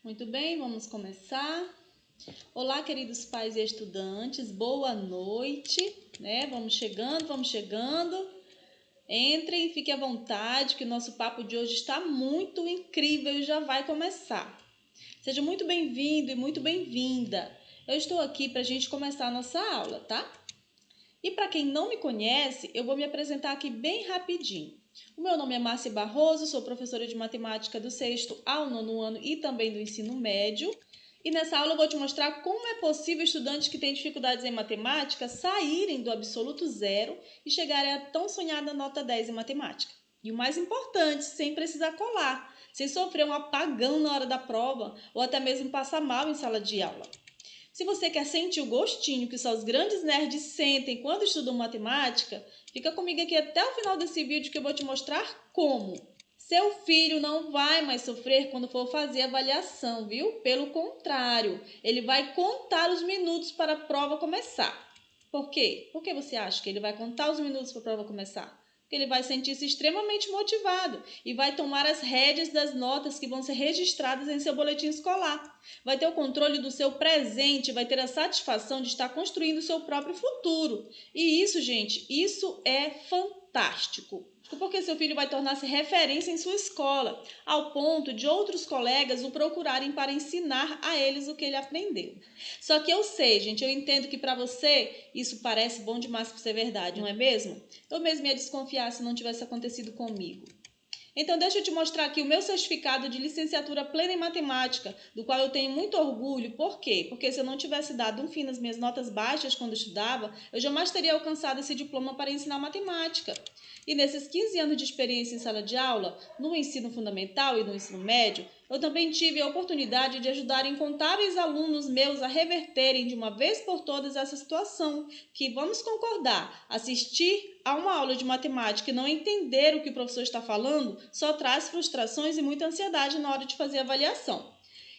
Muito bem, vamos começar. Olá, queridos pais e estudantes, boa noite, né? Vamos chegando. Entrem, fiquem à vontade, que o nosso papo de hoje está muito incrível e já vai começar. Seja muito bem-vindo e muito bem-vinda. Eu estou aqui para a gente começar a nossa aula, tá? E para quem não me conhece, eu vou me apresentar aqui bem rapidinho. O meu nome é Márcia Barroso, sou professora de matemática do 6º ao 9º ano e também do ensino médio. E nessa aula eu vou te mostrar como é possível estudantes que têm dificuldades em matemática saírem do absoluto zero e chegarem à tão sonhada nota 10 em matemática. E o mais importante, sem precisar colar, sem sofrer um apagão na hora da prova ou até mesmo passar mal em sala de aula. Se você quer sentir o gostinho que só os grandes nerds sentem quando estudam matemática, fica comigo aqui até o final desse vídeo que eu vou te mostrar como. Seu filho não vai mais sofrer quando for fazer a avaliação, viu? Pelo contrário, ele vai contar os minutos para a prova começar. Por quê? Por que você acha que ele vai contar os minutos para a prova começar? Porque ele vai sentir-se extremamente motivado e vai tomar as rédeas das notas que vão ser registradas em seu boletim escolar. Vai ter o controle do seu presente, vai ter a satisfação de estar construindo o seu próprio futuro. E isso, gente, isso é fantástico. Porque seu filho vai tornar-se referência em sua escola, ao ponto de outros colegas o procurarem para ensinar a eles o que ele aprendeu. Só que eu sei, gente, eu entendo que para você isso parece bom demais para ser verdade, não é mesmo? Eu mesmo ia desconfiar se não tivesse acontecido comigo. Então, deixa eu te mostrar aqui o meu certificado de licenciatura plena em matemática, do qual eu tenho muito orgulho. Por quê? Porque se eu não tivesse dado um fim nas minhas notas baixas quando estudava, eu jamais teria alcançado esse diploma para ensinar matemática. E nesses 15 anos de experiência em sala de aula, no ensino fundamental e no ensino médio, eu também tive a oportunidade de ajudar incontáveis alunos meus a reverterem de uma vez por todas essa situação, que, vamos concordar, assistir a uma aula de matemática e não entender o que o professor está falando só traz frustrações e muita ansiedade na hora de fazer a avaliação.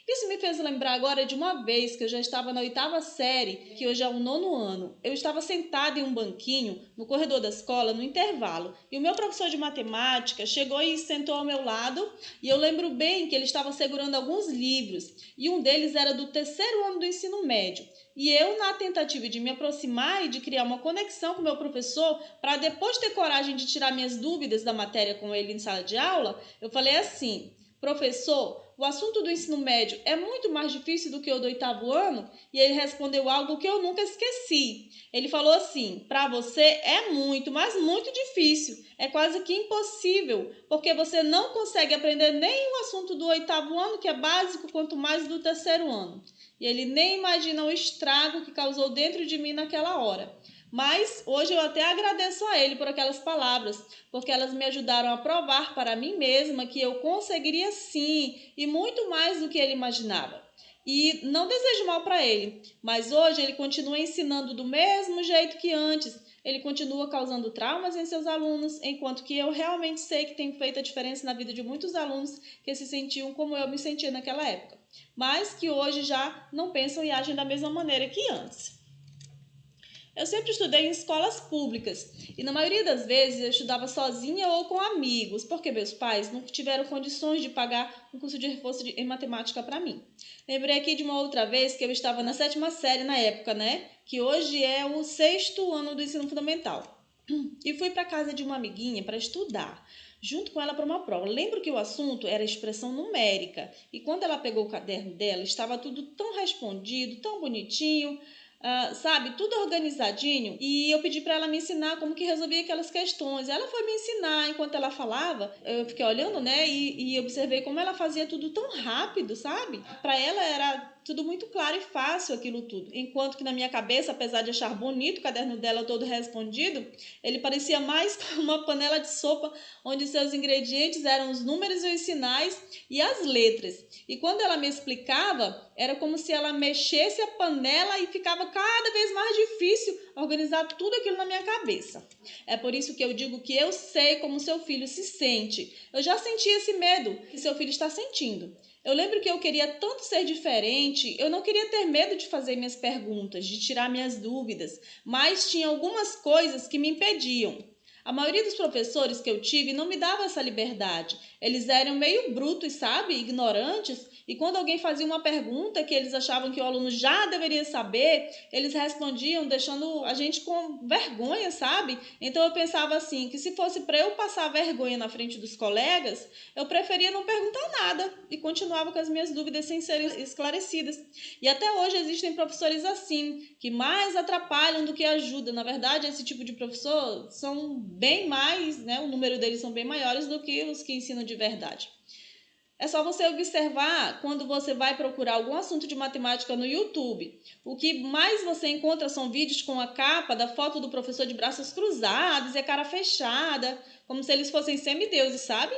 Isso me fez lembrar agora de uma vez que eu já estava na 8ª série, que hoje é o 9º ano. Eu estava sentada em um banquinho no corredor da escola no intervalo e o meu professor de matemática chegou e sentou ao meu lado e eu lembro bem que ele estava segurando alguns livros e um deles era do 3º ano do ensino médio. E eu, na tentativa de me aproximar e de criar uma conexão com o meu professor, para depois ter coragem de tirar minhas dúvidas da matéria com ele em sala de aula, eu falei assim: professor, o assunto do ensino médio é muito mais difícil do que o do 8º ano? E ele respondeu algo que eu nunca esqueci. Ele falou assim: para você é muito, mas muito difícil. É quase que impossível, porque você não consegue aprender nem o assunto do 8º ano, que é básico, quanto mais do 3º ano. E ele nem imagina o estrago que causou dentro de mim naquela hora. Mas hoje eu até agradeço a ele por aquelas palavras, porque elas me ajudaram a provar para mim mesma que eu conseguiria sim, e muito mais do que ele imaginava. E não desejo mal para ele, mas hoje ele continua ensinando do mesmo jeito que antes. Ele continua causando traumas em seus alunos, enquanto que eu realmente sei que tem feito a diferença na vida de muitos alunos que se sentiam como eu me sentia naquela época, mas que hoje já não pensam e agem da mesma maneira que antes. Eu sempre estudei em escolas públicas e na maioria das vezes eu estudava sozinha ou com amigos, porque meus pais não tiveram condições de pagar um curso de reforço em matemática para mim. Lembrei aqui de uma outra vez que eu estava na 7ª série na época, né? Que hoje é o 6º ano do ensino fundamental. E fui para casa de uma amiguinha para estudar, junto com ela para uma prova. Lembro que o assunto era expressão numérica e quando ela pegou o caderno dela, estava tudo tão respondido, tão bonitinho, sabe, tudo organizadinho, e eu pedi para ela me ensinar como que resolvia aquelas questões. Ela foi me ensinar. Enquanto ela falava, eu fiquei olhando, né, e observei como ela fazia tudo tão rápido, sabe? Para ela era tudo muito claro e fácil aquilo tudo. Enquanto que na minha cabeça, apesar de achar bonito o caderno dela todo respondido, ele parecia mais uma panela de sopa onde seus ingredientes eram os números e os sinais e as letras. E quando ela me explicava, era como se ela mexesse a panela e ficava cada vez mais difícil organizar tudo aquilo na minha cabeça. É por isso que eu digo que eu sei como seu filho se sente. Eu já senti esse medo que seu filho está sentindo. Eu lembro que eu queria tanto ser diferente, eu não queria ter medo de fazer minhas perguntas, de tirar minhas dúvidas, mas tinha algumas coisas que me impediam. A maioria dos professores que eu tive não me dava essa liberdade. Eles eram meio brutos, sabe? Ignorantes. E quando alguém fazia uma pergunta que eles achavam que o aluno já deveria saber, eles respondiam deixando a gente com vergonha, sabe? Então eu pensava assim, que se fosse para eu passar vergonha na frente dos colegas, eu preferia não perguntar nada e continuava com as minhas dúvidas sem serem esclarecidas. E até hoje existem professores assim, que mais atrapalham do que ajudam. Na verdade, esse tipo de professor são bem mais, né? O número deles são bem maiores do que os que ensinam de verdade. É só você observar quando você vai procurar algum assunto de matemática no YouTube. O que mais você encontra são vídeos com a capa da foto do professor de braços cruzados e a cara fechada, como se eles fossem semideuses, sabe?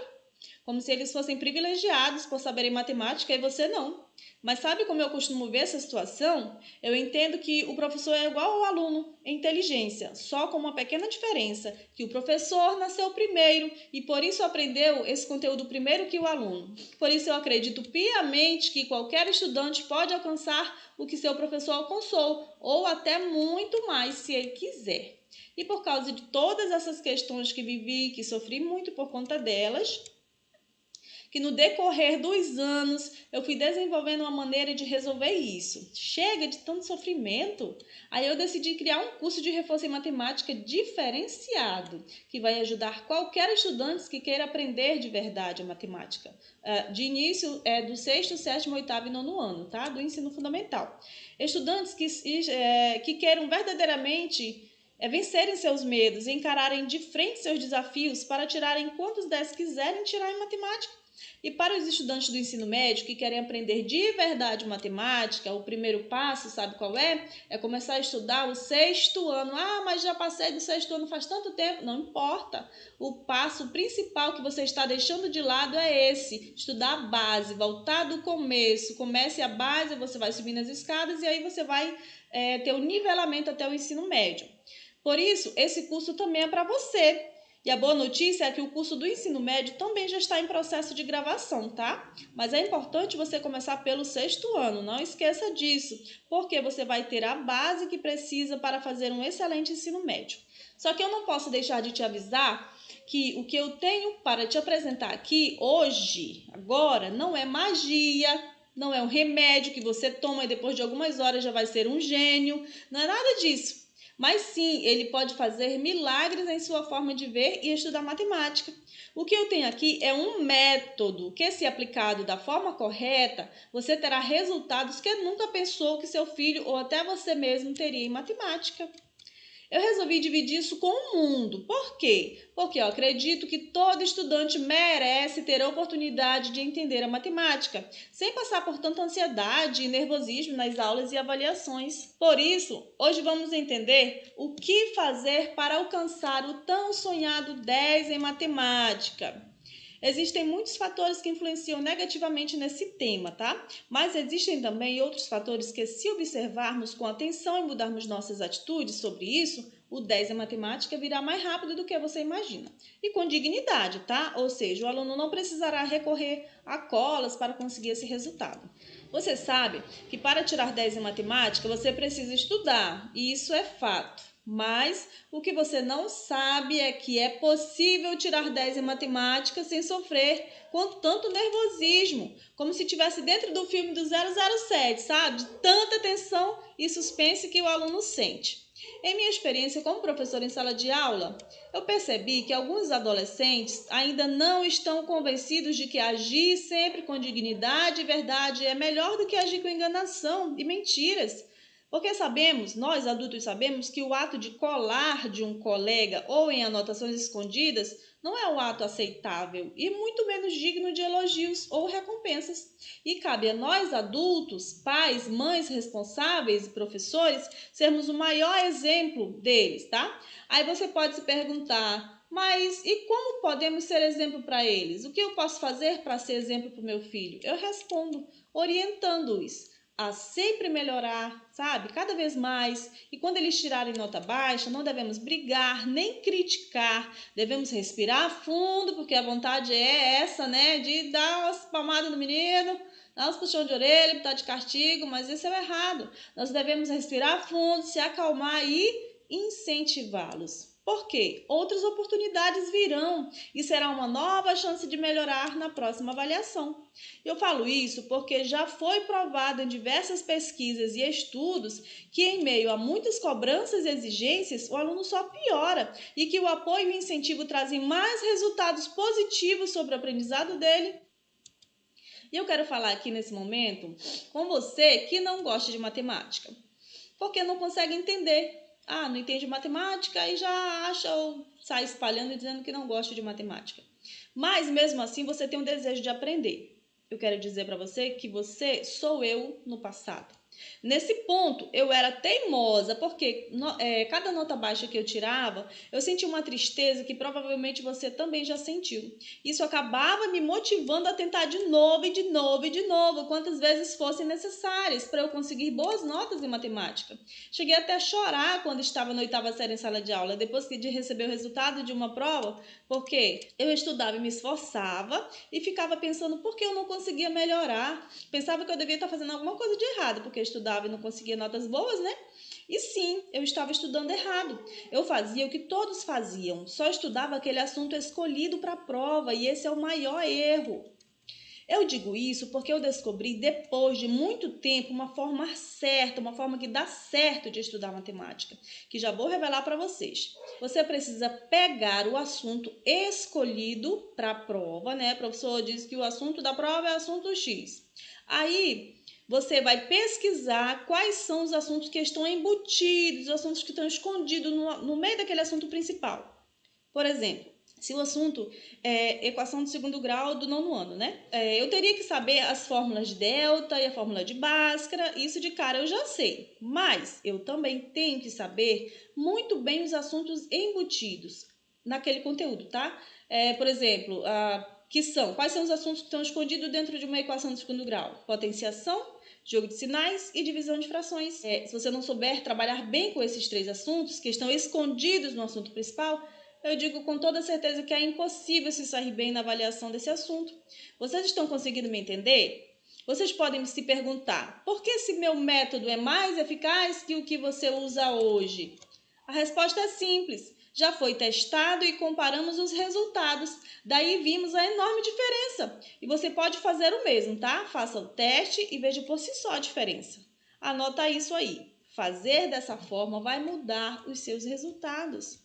Como se eles fossem privilegiados por saberem matemática e você não. Mas sabe como eu costumo ver essa situação? Eu entendo que o professor é igual ao aluno em inteligência, só com uma pequena diferença, que o professor nasceu primeiro e por isso aprendeu esse conteúdo primeiro que o aluno. Por isso eu acredito piamente que qualquer estudante pode alcançar o que seu professor alcançou, ou até muito mais se ele quiser. E por causa de todas essas questões que vivi, que sofri muito por conta delas, que no decorrer dos anos eu fui desenvolvendo uma maneira de resolver isso. Chega de tanto sofrimento. Aí eu decidi criar um curso de reforço em matemática diferenciado, que vai ajudar qualquer estudante que queira aprender de verdade a matemática. De início é do 6º, 7º, 8º e 9º ano, tá? Do ensino fundamental. Estudantes que queiram verdadeiramente vencerem seus medos e encararem de frente seus desafios para tirarem quantos 10 quiserem tirar em matemática. E para os estudantes do ensino médio que querem aprender de verdade matemática, o primeiro passo, sabe qual é? É começar a estudar o 6º ano. Ah, mas já passei do 6º ano faz tanto tempo. Não importa. O passo principal que você está deixando de lado é esse. Estudar a base, voltar do começo. Comece a base, você vai subindo as escadas e aí você vai ter o nivelamento até o ensino médio. Por isso, esse curso também é para você. E a boa notícia é que o curso do ensino médio também já está em processo de gravação, tá? Mas é importante você começar pelo 6º ano, não esqueça disso, porque você vai ter a base que precisa para fazer um excelente ensino médio. Só que eu não posso deixar de te avisar que o que eu tenho para te apresentar aqui hoje, agora, não é magia, não é um remédio que você toma e depois de algumas horas já vai ser um gênio, não é nada disso. Mas sim, ele pode fazer milagres em sua forma de ver e estudar matemática. O que eu tenho aqui é um método que, se aplicado da forma correta, você terá resultados que nunca pensou que seu filho ou até você mesmo teria em matemática. Eu resolvi dividir isso com o mundo. Por quê? Porque eu acredito que todo estudante merece ter a oportunidade de entender a matemática, sem passar por tanta ansiedade e nervosismo nas aulas e avaliações. Por isso, hoje vamos entender o que fazer para alcançar o tão sonhado 10 em matemática. Existem muitos fatores que influenciam negativamente nesse tema, tá? Mas existem também outros fatores que, se observarmos com atenção e mudarmos nossas atitudes sobre isso, o 10 em matemática virá mais rápido do que você imagina. E com dignidade, tá? Ou seja, o aluno não precisará recorrer a colas para conseguir esse resultado. Você sabe que para tirar 10 em matemática, você precisa estudar, e isso é fato. Mas o que você não sabe é que é possível tirar 10 em matemática sem sofrer com tanto nervosismo, como se estivesse dentro do filme do 007, sabe? De tanta tensão e suspense que o aluno sente. Em minha experiência como professora em sala de aula, eu percebi que alguns adolescentes ainda não estão convencidos de que agir sempre com dignidade e verdade é melhor do que agir com enganação e mentiras. Porque sabemos, nós adultos sabemos, que o ato de colar de um colega ou em anotações escondidas não é um ato aceitável e muito menos digno de elogios ou recompensas. E cabe a nós adultos, pais, mães responsáveis e professores, sermos o maior exemplo deles, tá? Aí você pode se perguntar, mas e como podemos ser exemplo para eles? O que eu posso fazer para ser exemplo para o meu filho? Eu respondo, orientando-os a sempre melhorar, sabe? Cada vez mais. E quando eles tirarem nota baixa, não devemos brigar, nem criticar. Devemos respirar fundo, porque a vontade é essa, né? De dar umas palmadas no menino, dar uns puxões de orelha, botar de castigo, mas isso é o errado. Nós devemos respirar fundo, se acalmar e incentivá-los. Porque outras oportunidades virão e será uma nova chance de melhorar na próxima avaliação. Eu falo isso porque já foi provado em diversas pesquisas e estudos que, em meio a muitas cobranças e exigências, o aluno só piora e que o apoio e o incentivo trazem mais resultados positivos sobre o aprendizado dele. E eu quero falar aqui nesse momento com você que não gosta de matemática, porque não consegue entender. Não entende matemática e já acha ou sai espalhando e dizendo que não gosta de matemática. Mas mesmo assim você tem um desejo de aprender. Eu quero dizer para você que você sou eu no passado. Nesse ponto, eu era teimosa, porque cada nota baixa que eu tirava, eu sentia uma tristeza que provavelmente você também já sentiu. Isso acabava me motivando a tentar de novo e de novo e de novo, quantas vezes fossem necessárias para eu conseguir boas notas em matemática. Cheguei até a chorar quando estava na 8ª série em sala de aula, depois de receber o resultado de uma prova, porque eu estudava e me esforçava e ficava pensando por que eu não conseguia melhorar. Pensava que eu devia estar fazendo alguma coisa de errado, porque eu estudava e não conseguia notas boas, né? E sim, eu estava estudando errado. Eu fazia o que todos faziam, só estudava aquele assunto escolhido para a prova, e esse é o maior erro. Eu digo isso porque eu descobri depois de muito tempo uma forma certa, uma forma que dá certo de estudar matemática, que já vou revelar para vocês. Você precisa pegar o assunto escolhido para a prova, né? O professor diz que o assunto da prova é assunto X. Aí você vai pesquisar quais são os assuntos que estão embutidos, os assuntos que estão escondidos no meio daquele assunto principal. Por exemplo, se o assunto é equação de segundo grau do 9º ano, né? Eu teria que saber as fórmulas de delta e a fórmula de Bhaskara, isso de cara eu já sei. Mas eu também tenho que saber muito bem os assuntos embutidos naquele conteúdo, tá? Por exemplo, quais são os assuntos que estão escondidos dentro de uma equação de segundo grau? Potenciação, jogo de sinais e divisão de frações. Se você não souber trabalhar bem com esses 3 assuntos que estão escondidos no assunto principal, eu digo com toda certeza que é impossível se sair bem na avaliação desse assunto. Vocês estão conseguindo me entender? Vocês podem se perguntar, por que esse meu método é mais eficaz que o que você usa hoje? A resposta é simples. Já foi testado e comparamos os resultados. Daí vimos a enorme diferença. E você pode fazer o mesmo, tá? Faça o teste e veja por si só a diferença. Anota isso aí. Fazer dessa forma vai mudar os seus resultados.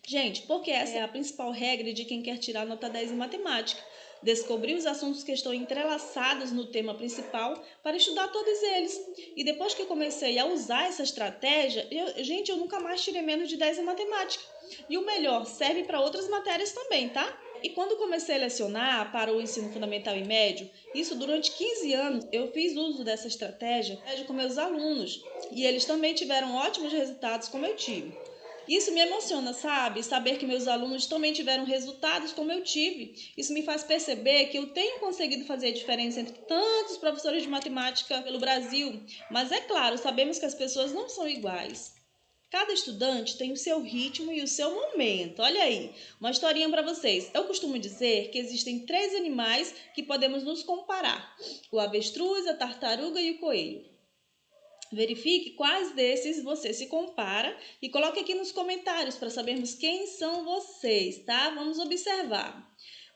Gente, porque essa é a principal regra de quem quer tirar nota 10 em matemática. Descobrir os assuntos que estão entrelaçados no tema principal para estudar todos eles. E depois que eu comecei a usar essa estratégia, eu nunca mais tirei menos de 10 em matemática. E o melhor, serve para outras matérias também, tá? E quando comecei a lecionar para o ensino fundamental e médio, isso durante 15 anos, eu fiz uso dessa estratégia com meus alunos. E eles também tiveram ótimos resultados como eu tive. Isso me emociona, sabe? Saber que meus alunos também tiveram resultados como eu tive. Isso me faz perceber que eu tenho conseguido fazer a diferença entre tantos professores de matemática pelo Brasil. Mas é claro, sabemos que as pessoas não são iguais. Cada estudante tem o seu ritmo e o seu momento. Olha aí, uma historinha para vocês. Eu costumo dizer que existem 3 animais que podemos nos comparar: o avestruz, a tartaruga e o coelho. Verifique quais desses você se compara e coloque aqui nos comentários para sabermos quem são vocês, tá? Vamos observar.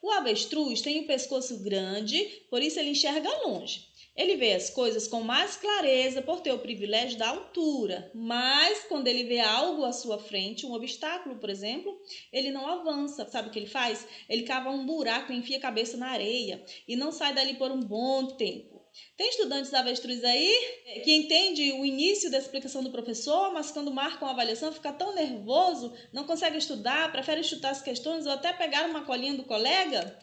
O avestruz tem o pescoço grande, por isso ele enxerga longe. Ele vê as coisas com mais clareza por ter o privilégio da altura, mas quando ele vê algo à sua frente, um obstáculo, por exemplo, ele não avança. Sabe o que ele faz? Ele cava um buraco e enfia a cabeça na areia e não sai dali por um bom tempo. Tem estudantes avestruz aí que entende o início da explicação do professor, mas quando marcam a avaliação fica tão nervoso, não consegue estudar, prefere chutar as questões ou até pegar uma colinha do colega?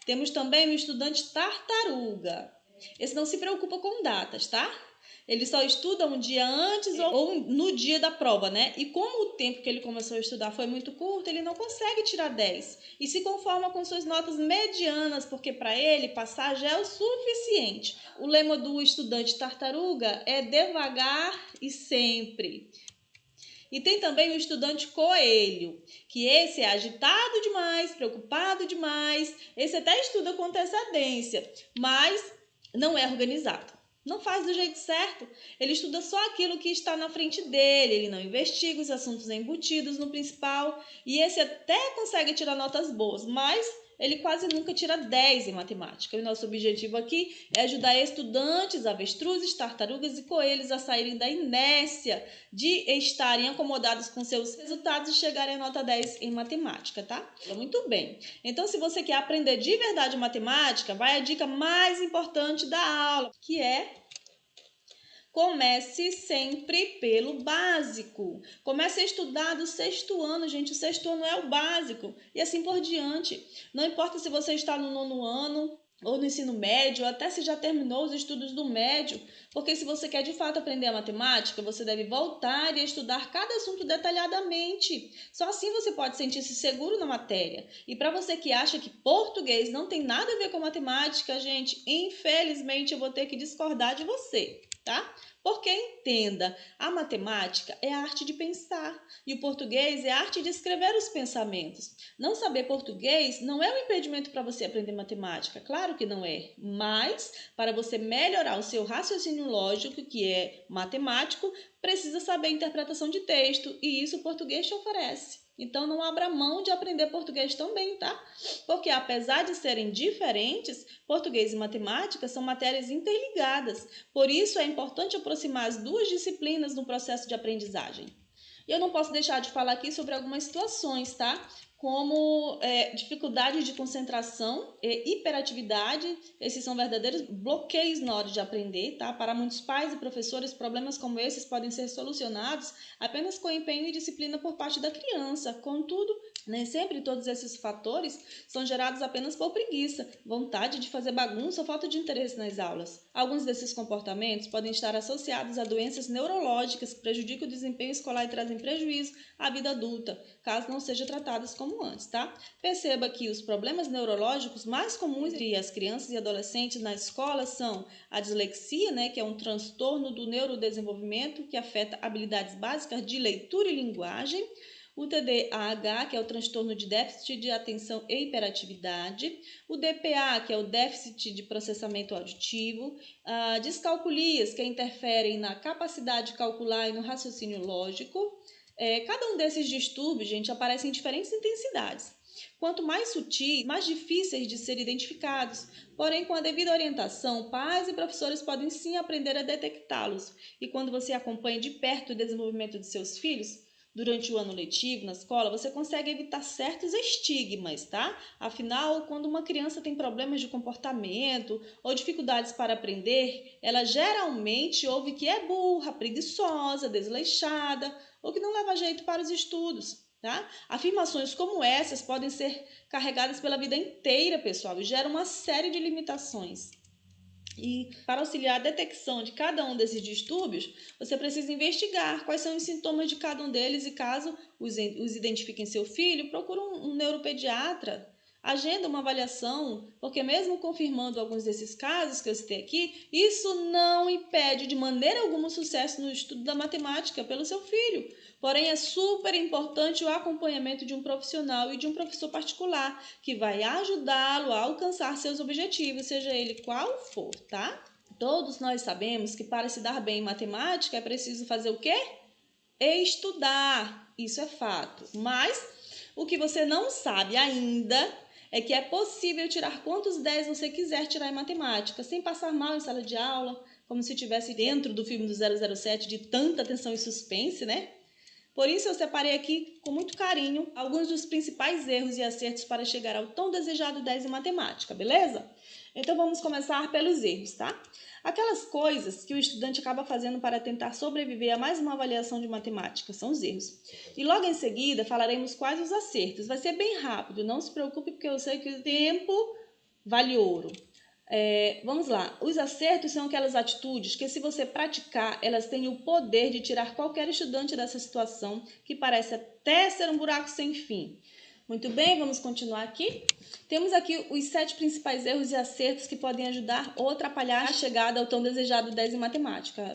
Temos também o estudante tartaruga. Esse não se preocupa com datas, tá? Ele só estuda um dia antes ou no dia da prova, né? E como o tempo que ele começou a estudar foi muito curto, ele não consegue tirar 10. E se conforma com suas notas medianas, porque para ele passar já é o suficiente. O lema do estudante tartaruga é devagar e sempre. E tem também o estudante coelho, que esse é agitado demais, preocupado demais. Esse até estuda com antecedência, mas não é organizado. Não faz do jeito certo. Ele estuda só aquilo que está na frente dele, ele não investiga os assuntos embutidos no principal, e esse até consegue tirar notas boas, mas ele quase nunca tira 10 em matemática. E o nosso objetivo aqui é ajudar estudantes, avestruzes, tartarugas e coelhos a saírem da inércia de estarem acomodados com seus resultados e chegarem a nota 10 em matemática, tá? Muito bem. Então, se você quer aprender de verdade matemática, vai a dica mais importante da aula, que é: comece sempre pelo básico. Comece a estudar do 6º ano, gente. O 6º ano é o básico. E assim por diante. Não importa se você está no 9º ano ou no ensino médio, ou até se já terminou os estudos do médio, porque se você quer de fato aprender a matemática, você deve voltar e estudar cada assunto detalhadamente. Só assim você pode sentir-se seguro na matéria. E para você que acha que português não tem nada a ver com matemática, gente, infelizmente eu vou ter que discordar de você, tá? Porque entenda, a matemática é a arte de pensar e o português é a arte de escrever os pensamentos. Não saber português não é um impedimento para você aprender matemática, claro que não é, mas para você melhorar o seu raciocínio lógico, que é matemático, precisa saber interpretação de texto e isso o português te oferece. Então, não abra mão de aprender português também, tá? Porque, apesar de serem diferentes, português e matemática são matérias interligadas. Por isso, é importante aproximar as duas disciplinas no processo de aprendizagem. E eu não posso deixar de falar aqui sobre algumas situações, tá? Como dificuldade de concentração e hiperatividade. Esses são verdadeiros bloqueios na hora de aprender, tá? Para muitos pais e professores, problemas como esses podem ser solucionados apenas com empenho e disciplina por parte da criança. Contudo, nem sempre todos esses fatores são gerados apenas por preguiça, vontade de fazer bagunça ou falta de interesse nas aulas. Alguns desses comportamentos podem estar associados a doenças neurológicas que prejudicam o desempenho escolar e trazem prejuízo à vida adulta, caso não sejam tratadas como antes, tá? Perceba que os problemas neurológicos mais comuns entre as crianças e adolescentes na escola são a dislexia, né, que é um transtorno do neurodesenvolvimento que afeta habilidades básicas de leitura e linguagem, o TDAH, que é o transtorno de déficit de atenção e hiperatividade, o DPA, que é o déficit de processamento auditivo, descalculias, que interferem na capacidade de calcular e no raciocínio lógico. Cada um desses distúrbios, gente, aparece em diferentes intensidades. Quanto mais sutis, mais difíceis de ser identificados. Porém, com a devida orientação, pais e professores podem sim aprender a detectá-los. E quando você acompanha de perto o desenvolvimento de seus filhos, durante o ano letivo na escola, você consegue evitar certos estigmas, tá? Afinal, quando uma criança tem problemas de comportamento ou dificuldades para aprender, ela geralmente ouve que é burra, preguiçosa, desleixada ou que não leva jeito para os estudos, tá? Afirmações como essas podem ser carregadas pela vida inteira, pessoal, e geram uma série de limitações. E para auxiliar a detecção de cada um desses distúrbios, você precisa investigar quais são os sintomas de cada um deles e, caso os identifique em seu filho, procura um neuropediatra, agenda uma avaliação, porque mesmo confirmando alguns desses casos que eu citei aqui, isso não impede de maneira alguma o sucesso no estudo da matemática pelo seu filho. Porém, é super importante o acompanhamento de um profissional e de um professor particular, que vai ajudá-lo a alcançar seus objetivos, seja ele qual for, tá? Todos nós sabemos que para se dar bem em matemática é preciso fazer o quê? Estudar. Isso é fato. Mas o que você não sabe ainda é que é possível tirar quantos 10 você quiser tirar em matemática, sem passar mal em sala de aula, como se estivesse dentro do filme do 007 de tanta tensão e suspense, né? Por isso, eu separei aqui, com muito carinho, alguns dos principais erros e acertos para chegar ao tão desejado 10 em matemática, beleza? Então, vamos começar pelos erros, tá? Aquelas coisas que o estudante acaba fazendo para tentar sobreviver a mais uma avaliação de matemática são os erros. E logo em seguida, falaremos quais os acertos. Vai ser bem rápido, não se preocupe, porque eu sei que o tempo vale ouro. Vamos lá, os acertos são aquelas atitudes que, se você praticar, elas têm o poder de tirar qualquer estudante dessa situação que parece até ser um buraco sem fim. Muito bem, vamos continuar aqui. Temos aqui os 7 principais erros e acertos que podem ajudar ou atrapalhar a chegada ao tão desejado 10 em matemática.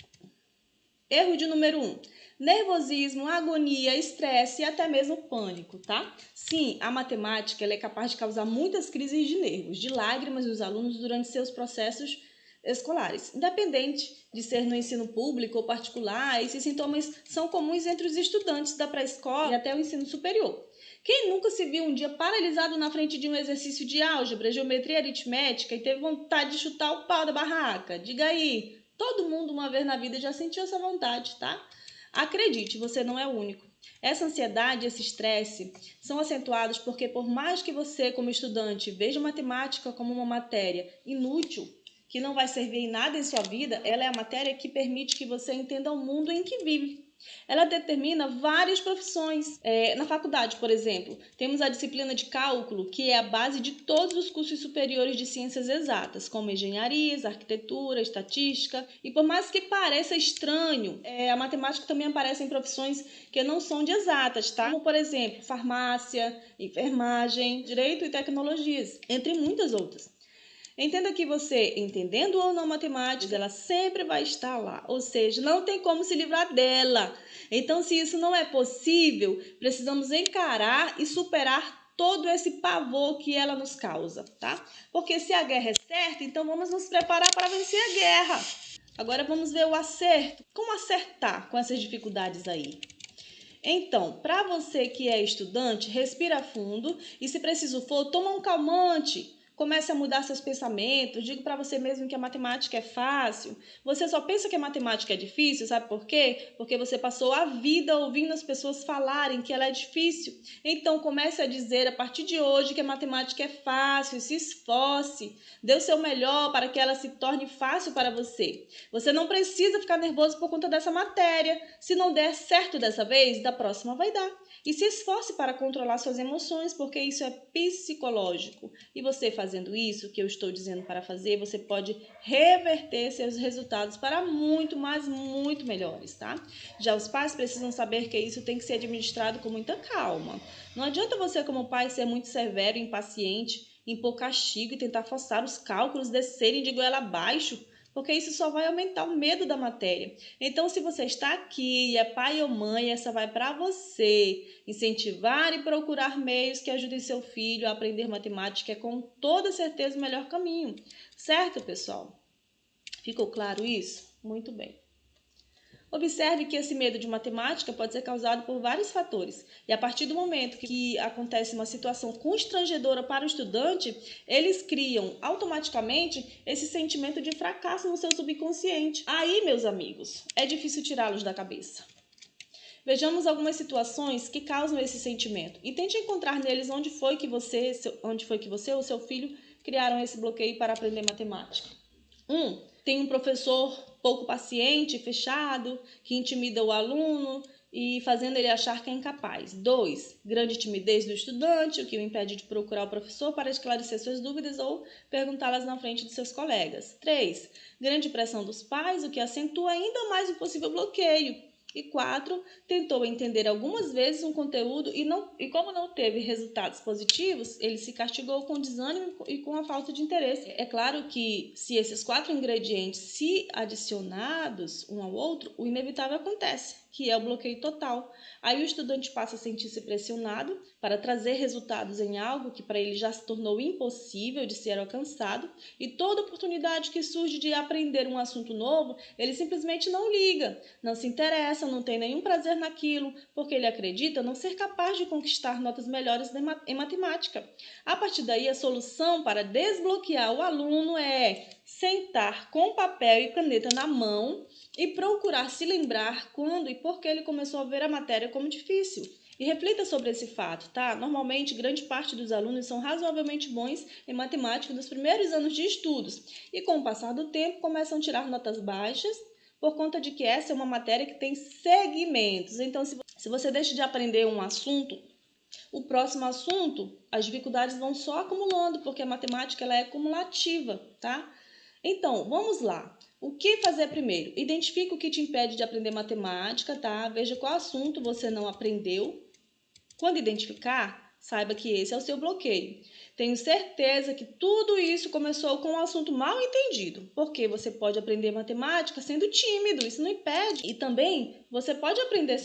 Erro de número 1. Nervosismo, agonia, estresse e até mesmo pânico, tá? Sim, a matemática ela é capaz de causar muitas crises de nervos, de lágrimas nos alunos durante seus processos escolares. Independente de ser no ensino público ou particular, esses sintomas são comuns entre os estudantes da pré-escola e até o ensino superior. Quem nunca se viu um dia paralisado na frente de um exercício de álgebra, geometria aritmética e teve vontade de chutar o pau da barraca? Diga aí, todo mundo uma vez na vida já sentiu essa vontade, tá? Acredite, você não é o único. Essa ansiedade e esse estresse são acentuados porque, por mais que você, como estudante, veja matemática como uma matéria inútil, que não vai servir em nada em sua vida, ela é a matéria que permite que você entenda o mundo em que vive. Ela determina várias profissões. Na faculdade, por exemplo, temos a disciplina de cálculo, que é a base de todos os cursos superiores de ciências exatas, como engenharias, arquitetura, estatística. E por mais que pareça estranho, a matemática também aparece em profissões que não são de exatas, tá? Como, por exemplo, farmácia, enfermagem, direito e tecnologias, entre muitas outras. Entenda que você, entendendo ou não matemática, ela sempre vai estar lá, ou seja, não tem como se livrar dela. Então, se isso não é possível, precisamos encarar e superar todo esse pavor que ela nos causa, tá? Porque se a guerra é certa, então vamos nos preparar para vencer a guerra. Agora vamos ver o acerto. Como acertar com essas dificuldades aí? Então, para você que é estudante, respira fundo e, se preciso for, toma um calmante. Comece a mudar seus pensamentos. Diga para você mesmo que a matemática é fácil. Você só pensa que a matemática é difícil, sabe por quê? Porque você passou a vida ouvindo as pessoas falarem que ela é difícil. Então, comece a dizer a partir de hoje que a matemática é fácil. Se esforce. Dê o seu melhor para que ela se torne fácil para você. Você não precisa ficar nervoso por conta dessa matéria. Se não der certo dessa vez, da próxima vai dar. E se esforce para controlar suas emoções, porque isso é psicológico. E você fazendo isso, que eu estou dizendo para fazer, você pode reverter seus resultados para muito, mas muito melhores, tá? Já os pais precisam saber que isso tem que ser administrado com muita calma. Não adianta você, como pai, ser muito severo e impaciente, impor castigo e tentar forçar os cálculos descerem de goela abaixo, porque isso só vai aumentar o medo da matéria. Então, se você está aqui e é pai ou mãe, essa vai para você. Incentivar e procurar meios que ajudem seu filho a aprender matemática é com toda certeza o melhor caminho. Certo, pessoal? Ficou claro isso? Muito bem. Observe que esse medo de matemática pode ser causado por vários fatores. E a partir do momento que acontece uma situação constrangedora para o estudante, eles criam automaticamente esse sentimento de fracasso no seu subconsciente. Aí, meus amigos, é difícil tirá-los da cabeça. Vejamos algumas situações que causam esse sentimento e tente encontrar neles onde foi que você ou seu filho criaram esse bloqueio para aprender matemática. Tem um professor pouco paciente, fechado, que intimida o aluno e fazendo ele achar que é incapaz. 2, grande timidez do estudante, o que o impede de procurar o professor para esclarecer suas dúvidas ou perguntá-las na frente de seus colegas. 3, grande pressão dos pais, o que acentua ainda mais o possível bloqueio. E 4, tentou entender algumas vezes um conteúdo e como não teve resultados positivos, ele se castigou com desânimo e com a falta de interesse. É claro que se esses 4 ingredientes se adicionados um ao outro, o inevitável acontece, que é o bloqueio total. Aí o estudante passa a sentir-se pressionado para trazer resultados em algo que para ele já se tornou impossível de ser alcançado, e toda oportunidade que surge de aprender um assunto novo, ele simplesmente não liga, não se interessa, não tem nenhum prazer naquilo, porque ele acredita não ser capaz de conquistar notas melhores em matemática. A partir daí, a solução para desbloquear o aluno é sentar com papel e caneta na mão e procurar se lembrar quando e por que ele começou a ver a matéria como difícil. E reflita sobre esse fato, tá? Normalmente, grande parte dos alunos são razoavelmente bons em matemática nos primeiros anos de estudos e, com o passar do tempo, começam a tirar notas baixas por conta de que essa é uma matéria que tem segmentos. Então, se você deixa de aprender um assunto, o próximo assunto, as dificuldades vão só acumulando, porque a matemática ela é cumulativa, tá? Então, vamos lá. O que fazer primeiro? Identifique o que te impede de aprender matemática, tá? Veja qual assunto você não aprendeu. Quando identificar, saiba que esse é o seu bloqueio. Tenho certeza que tudo isso começou com um assunto mal entendido, porque você pode aprender matemática sendo tímido, isso não impede. E também você pode aprender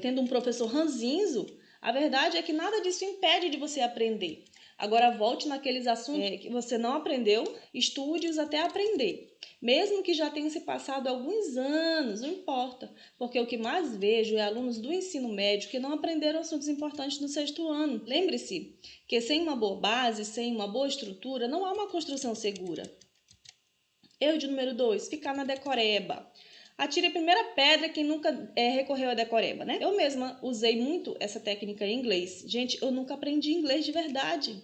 tendo um professor ranzinzo. A verdade é que nada disso impede de você aprender. Agora volte naqueles assuntos que você não aprendeu, estude-os até aprender. Mesmo que já tenham se passado alguns anos, não importa, porque o que mais vejo é alunos do ensino médio que não aprenderam assuntos importantes no sexto ano. Lembre-se que sem uma boa base, sem uma boa estrutura, não há uma construção segura. Erro de número 2, ficar na decoreba. Atire a primeira pedra quem nunca recorreu à decoreba, né? Eu mesma usei muito essa técnica em inglês. Gente, eu nunca aprendi inglês de verdade.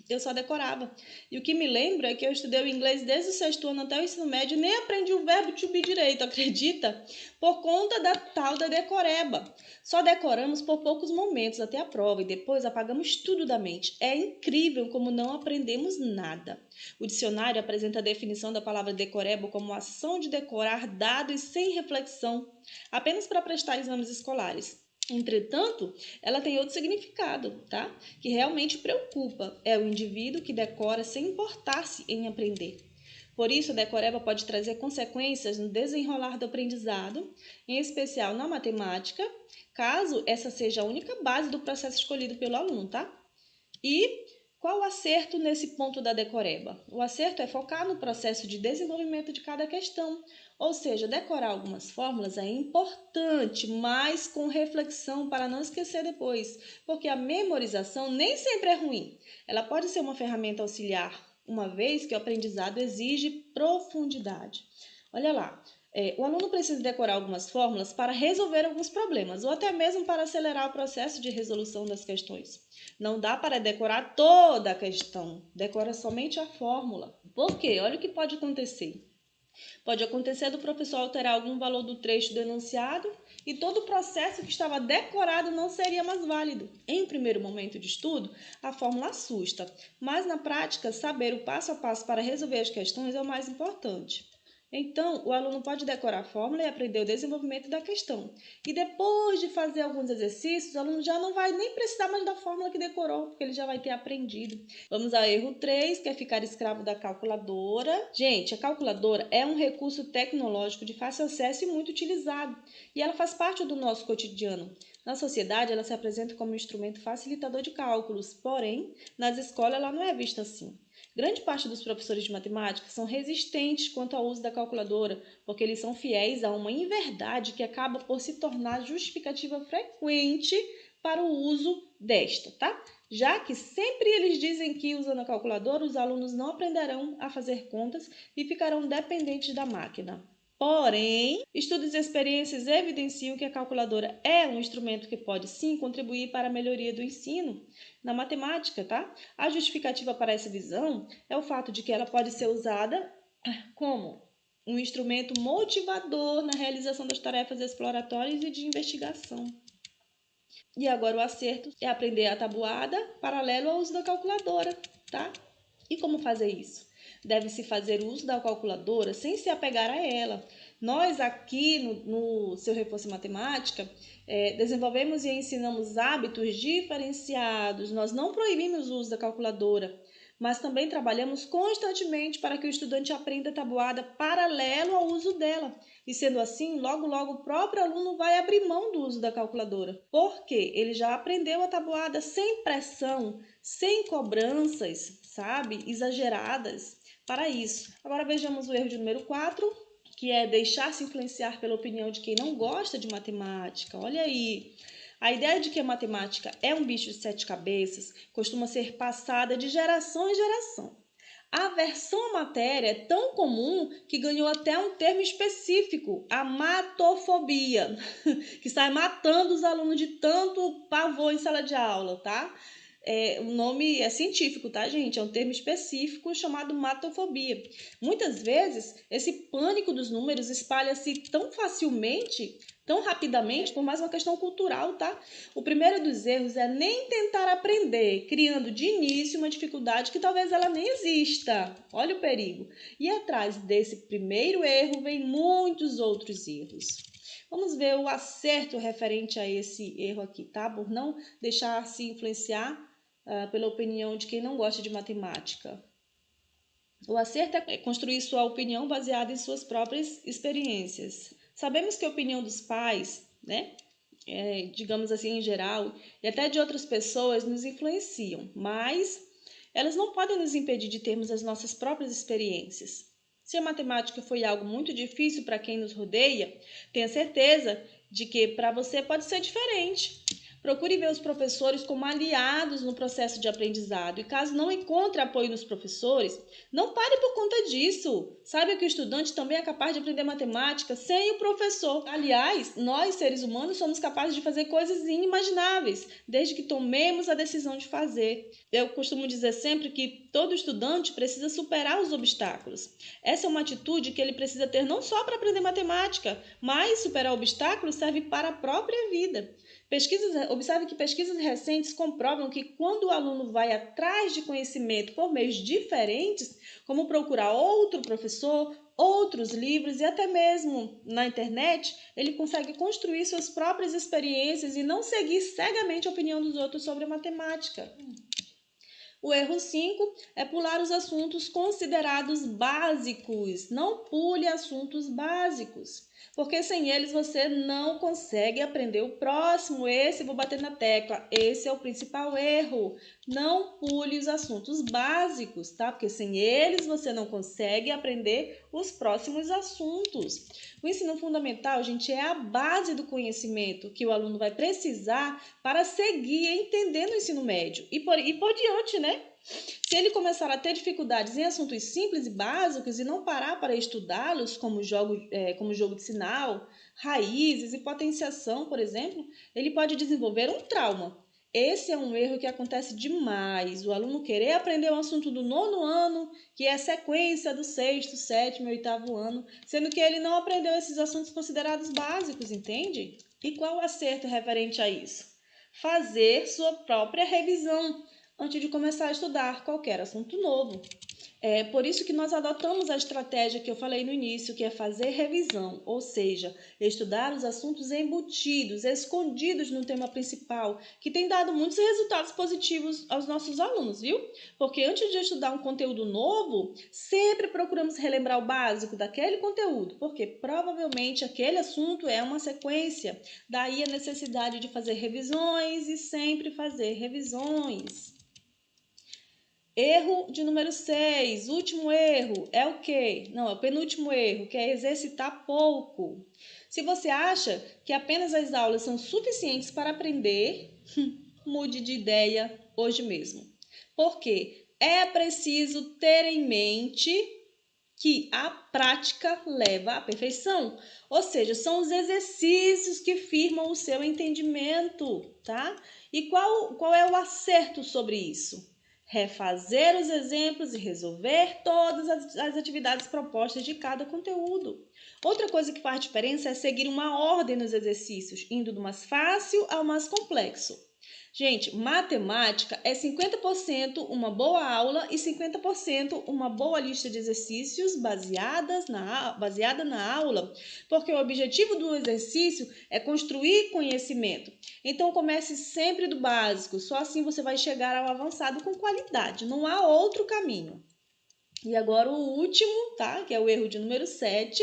Eu só decorava. E o que me lembro é que eu estudei o inglês desde o sexto ano até o ensino médio e nem aprendi o verbo to be direito, acredita? Por conta da tal da decoreba. Só decoramos por poucos momentos até a prova e depois apagamos tudo da mente. É incrível como não aprendemos nada. O dicionário apresenta a definição da palavra decoreba como ação de decorar dados sem reflexão, apenas para prestar exames escolares. Entretanto, ela tem outro significado, tá? Que realmente preocupa. É o indivíduo que decora sem importar-se em aprender. Por isso, a decoreba pode trazer consequências no desenrolar do aprendizado, em especial na matemática, caso essa seja a única base do processo escolhido pelo aluno, tá? E qual o acerto nesse ponto da decoreba? O acerto é focar no processo de desenvolvimento de cada questão, ou seja, decorar algumas fórmulas é importante, mas com reflexão para não esquecer depois, porque a memorização nem sempre é ruim. Ela pode ser uma ferramenta auxiliar, uma vez que o aprendizado exige profundidade. Olha lá, o aluno precisa decorar algumas fórmulas para resolver alguns problemas, ou até mesmo para acelerar o processo de resolução das questões. Não dá para decorar toda a questão, decora somente a fórmula. Por quê? Olha o que pode acontecer. Pode acontecer do professor alterar algum valor do trecho do enunciado e todo o processo que estava decorado não seria mais válido. Em um primeiro momento de estudo, a fórmula assusta, mas na prática, saber o passo a passo para resolver as questões é o mais importante. Então, o aluno pode decorar a fórmula e aprender o desenvolvimento da questão. E depois de fazer alguns exercícios, o aluno já não vai nem precisar mais da fórmula que decorou, porque ele já vai ter aprendido. Vamos ao erro 3, que é ficar escravo da calculadora. Gente, a calculadora é um recurso tecnológico de fácil acesso e muito utilizado. E ela faz parte do nosso cotidiano. Na sociedade, ela se apresenta como um instrumento facilitador de cálculos, porém, nas escolas ela não é vista assim. Grande parte dos professores de matemática são resistentes quanto ao uso da calculadora, porque eles são fiéis a uma inverdade que acaba por se tornar justificativa frequente para o uso desta, tá? Já que sempre eles dizem que usando a calculadora, os alunos não aprenderão a fazer contas e ficarão dependentes da máquina. Porém, estudos e experiências evidenciam que a calculadora é um instrumento que pode sim contribuir para a melhoria do ensino na matemática, tá? A justificativa para essa visão é o fato de que ela pode ser usada como um instrumento motivador na realização das tarefas exploratórias e de investigação. E agora o acerto é aprender a tabuada paralelo ao uso da calculadora, tá? E como fazer isso? Deve-se fazer uso da calculadora sem se apegar a ela. Nós aqui no Seu Reforço em Matemática desenvolvemos e ensinamos hábitos diferenciados. Nós não proibimos o uso da calculadora, mas também trabalhamos constantemente para que o estudante aprenda a tabuada paralelo ao uso dela. E sendo assim, logo o próprio aluno vai abrir mão do uso da calculadora, porque ele já aprendeu a tabuada sem pressão, sem cobranças, sabe, exageradas para isso. Agora vejamos o erro de número 4, que é deixar-se influenciar pela opinião de quem não gosta de matemática. Olha aí. A ideia de que a matemática é um bicho de 7 cabeças costuma ser passada de geração em geração. A aversão à matéria é tão comum que ganhou até um termo específico, a matofobia, que sai matando os alunos de tanto pavor em sala de aula, tá? O nome é científico, tá, gente? É um termo específico chamado matofobia. Muitas vezes, esse pânico dos números espalha-se tão facilmente, tão rapidamente, por mais uma questão cultural, tá? O primeiro dos erros é nem tentar aprender, criando de início uma dificuldade que talvez ela nem exista. Olha o perigo. E atrás desse primeiro erro vem muitos outros erros. Vamos ver o acerto referente a esse erro aqui, tá? Por não deixar se influenciar pela opinião de quem não gosta de matemática. O acerto é construir sua opinião baseada em suas próprias experiências. Sabemos que a opinião dos pais, né, digamos assim, em geral, e até de outras pessoas nos influenciam, mas elas não podem nos impedir de termos as nossas próprias experiências. Se a matemática foi algo muito difícil para quem nos rodeia, tenha certeza de que para você pode ser diferente. Procure ver os professores como aliados no processo de aprendizado e caso não encontre apoio nos professores, não pare por conta disso. Saiba que o estudante também é capaz de aprender matemática sem o professor. Aliás, nós, seres humanos, somos capazes de fazer coisas inimagináveis, desde que tomemos a decisão de fazer. Eu costumo dizer sempre que todo estudante precisa superar os obstáculos. Essa é uma atitude que ele precisa ter não só para aprender matemática, mas superar obstáculos serve para a própria vida. Observe que pesquisas recentes comprovam que quando o aluno vai atrás de conhecimento por meios diferentes, como procurar outro professor, outros livros e até mesmo na internet, ele consegue construir suas próprias experiências e não seguir cegamente a opinião dos outros sobre a matemática. O erro 5 é pular os assuntos considerados básicos. Não pule assuntos básicos, porque sem eles você não consegue aprender o próximo. Esse, vou bater na tecla, esse é o principal erro. Não pule os assuntos básicos, tá? Porque sem eles você não consegue aprender os próximos assuntos. O ensino fundamental, gente, é a base do conhecimento que o aluno vai precisar para seguir entendendo o ensino médio e por diante, né? Se ele começar a ter dificuldades em assuntos simples e básicos e não parar para estudá-los, como jogo de sinal, raízes e potenciação, por exemplo, ele pode desenvolver um trauma. Esse é um erro que acontece demais. O aluno querer aprender um assunto do 9º ano, que é a sequência do 6º, 7º e 8º ano, sendo que ele não aprendeu esses assuntos considerados básicos, entende? E qual o acerto referente a isso? Fazer sua própria revisão antes de começar a estudar qualquer assunto novo. É por isso que nós adotamos a estratégia que eu falei no início, que é fazer revisão, ou seja, estudar os assuntos embutidos, escondidos no tema principal, que tem dado muitos resultados positivos aos nossos alunos, viu? Porque antes de estudar um conteúdo novo, sempre procuramos relembrar o básico daquele conteúdo, porque provavelmente aquele assunto é uma sequência, daí a necessidade de fazer revisões e sempre fazer revisões. Erro de número 6, último erro, é o quê? Não, é o penúltimo erro, que é exercitar pouco. Se você acha que apenas as aulas são suficientes para aprender, mude de ideia hoje mesmo. Porque é preciso ter em mente que a prática leva à perfeição. Ou seja, são os exercícios que firmam o seu entendimento, tá? E qual é o acerto sobre isso? Refazer os exemplos e resolver todas as atividades propostas de cada conteúdo. Outra coisa que faz diferença é seguir uma ordem nos exercícios, indo do mais fácil ao mais complexo. Gente, matemática é 50% uma boa aula e 50% uma boa lista de exercícios baseada na aula, porque o objetivo do exercício é construir conhecimento. Então, comece sempre do básico, só assim você vai chegar ao avançado com qualidade, não há outro caminho. E agora o último, tá? Que é o erro de número 7,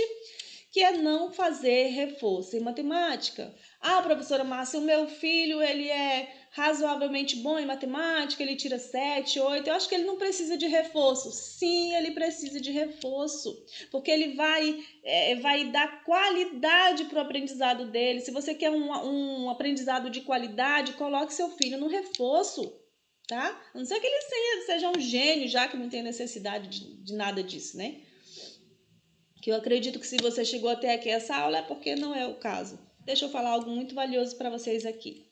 que é não fazer reforço em matemática. Ah, professora Márcia, o meu filho, ele é razoavelmente bom em matemática, ele tira 7, 8, eu acho que ele não precisa de reforço. Sim, ele precisa de reforço, porque ele vai dar qualidade para o aprendizado dele. Se você quer um aprendizado de qualidade, coloque seu filho no reforço, tá? A não ser que ele seja um gênio, já que não tem necessidade de nada disso, né? Que eu acredito que se você chegou até aqui essa aula é porque não é o caso. Deixa eu falar algo muito valioso para vocês aqui.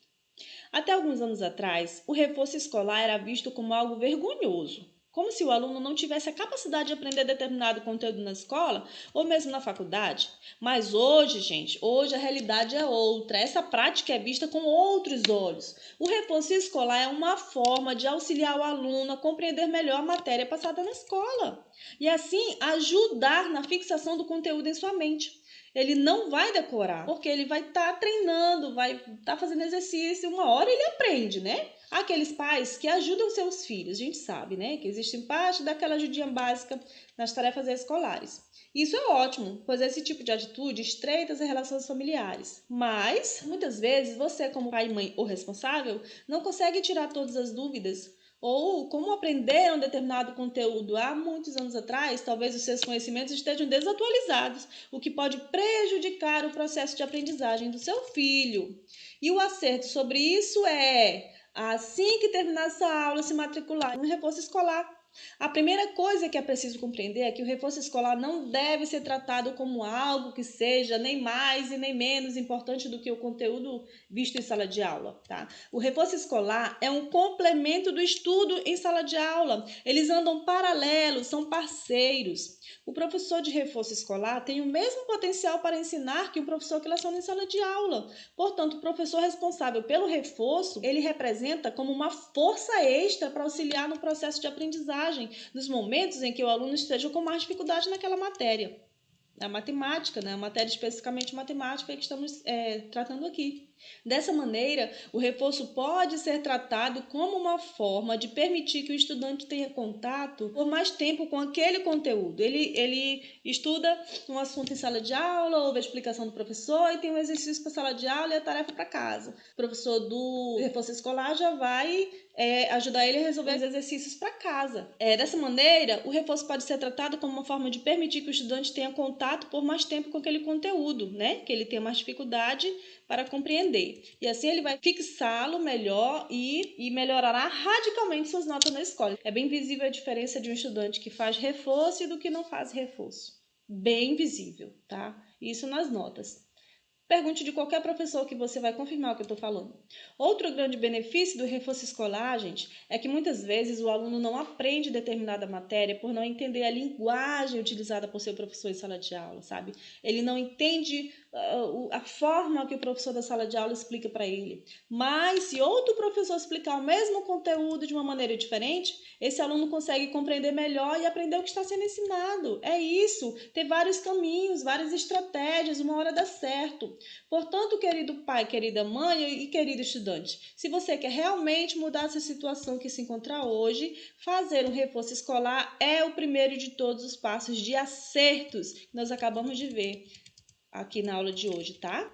Até alguns anos atrás, o reforço escolar era visto como algo vergonhoso, como se o aluno não tivesse a capacidade de aprender determinado conteúdo na escola ou mesmo na faculdade. Mas hoje, gente, hoje a realidade é outra. Essa prática é vista com outros olhos. O reforço escolar é uma forma de auxiliar o aluno a compreender melhor a matéria passada na escola e assim ajudar na fixação do conteúdo em sua mente. Ele não vai decorar, porque ele vai estar treinando, vai estar fazendo exercício, uma hora ele aprende, né? Aqueles pais que ajudam seus filhos, a gente sabe, né? Que existe parte daquela ajudinha básica nas tarefas escolares. Isso é ótimo, pois esse tipo de atitude estreita as relações familiares. Mas, muitas vezes, você como pai, mãe ou responsável, não consegue tirar todas as dúvidas ou como aprender um determinado conteúdo há muitos anos atrás, talvez os seus conhecimentos estejam desatualizados, o que pode prejudicar o processo de aprendizagem do seu filho. E o acerto sobre isso é, assim que terminar essa aula, se matricular em um reforço escolar. A primeira coisa que é preciso compreender é que o reforço escolar não deve ser tratado como algo que seja nem mais e nem menos importante do que o conteúdo visto em sala de aula, tá? O reforço escolar é um complemento do estudo em sala de aula. Eles andam paralelos, são parceiros. O professor de reforço escolar tem o mesmo potencial para ensinar que o professor que leciona em sala de aula. Portanto, o professor responsável pelo reforço, ele representa como uma força extra para auxiliar no processo de aprendizagem, nos momentos em que o aluno esteja com mais dificuldade naquela matéria. A matemática, né? A matéria especificamente matemática que estamos tratando aqui. Dessa maneira, o reforço pode ser tratado como uma forma de permitir que o estudante tenha contato por mais tempo com aquele conteúdo. Ele estuda um assunto em sala de aula, ouve a explicação do professor e tem um exercício para a sala de aula e a tarefa para casa. O professor do reforço escolar já vai ajudar ele a resolver os exercícios para casa. Dessa maneira, o reforço pode ser tratado como uma forma de permitir que o estudante tenha contato por mais tempo com aquele conteúdo, né? Que ele tenha mais dificuldade para compreender. E assim ele vai fixá-lo melhor e melhorará radicalmente suas notas na escola. É bem visível a diferença de um estudante que faz reforço e do que não faz reforço. Bem visível, tá? Isso nas notas. Pergunte de qualquer professor que você vai confirmar o que eu estou falando. Outro grande benefício do reforço escolar, gente, é que muitas vezes o aluno não aprende determinada matéria por não entender a linguagem utilizada por seu professor em sala de aula, sabe? Ele não entende a forma que o professor da sala de aula explica para ele. Mas se outro professor explicar o mesmo conteúdo de uma maneira diferente, esse aluno consegue compreender melhor e aprender o que está sendo ensinado. É isso, ter vários caminhos, várias estratégias, uma hora dá certo. Portanto, querido pai, querida mãe e querido estudante, se você quer realmente mudar essa situação que se encontra hoje, fazer um reforço escolar é o primeiro de todos os passos de acertos que nós acabamos de ver aqui na aula de hoje, tá?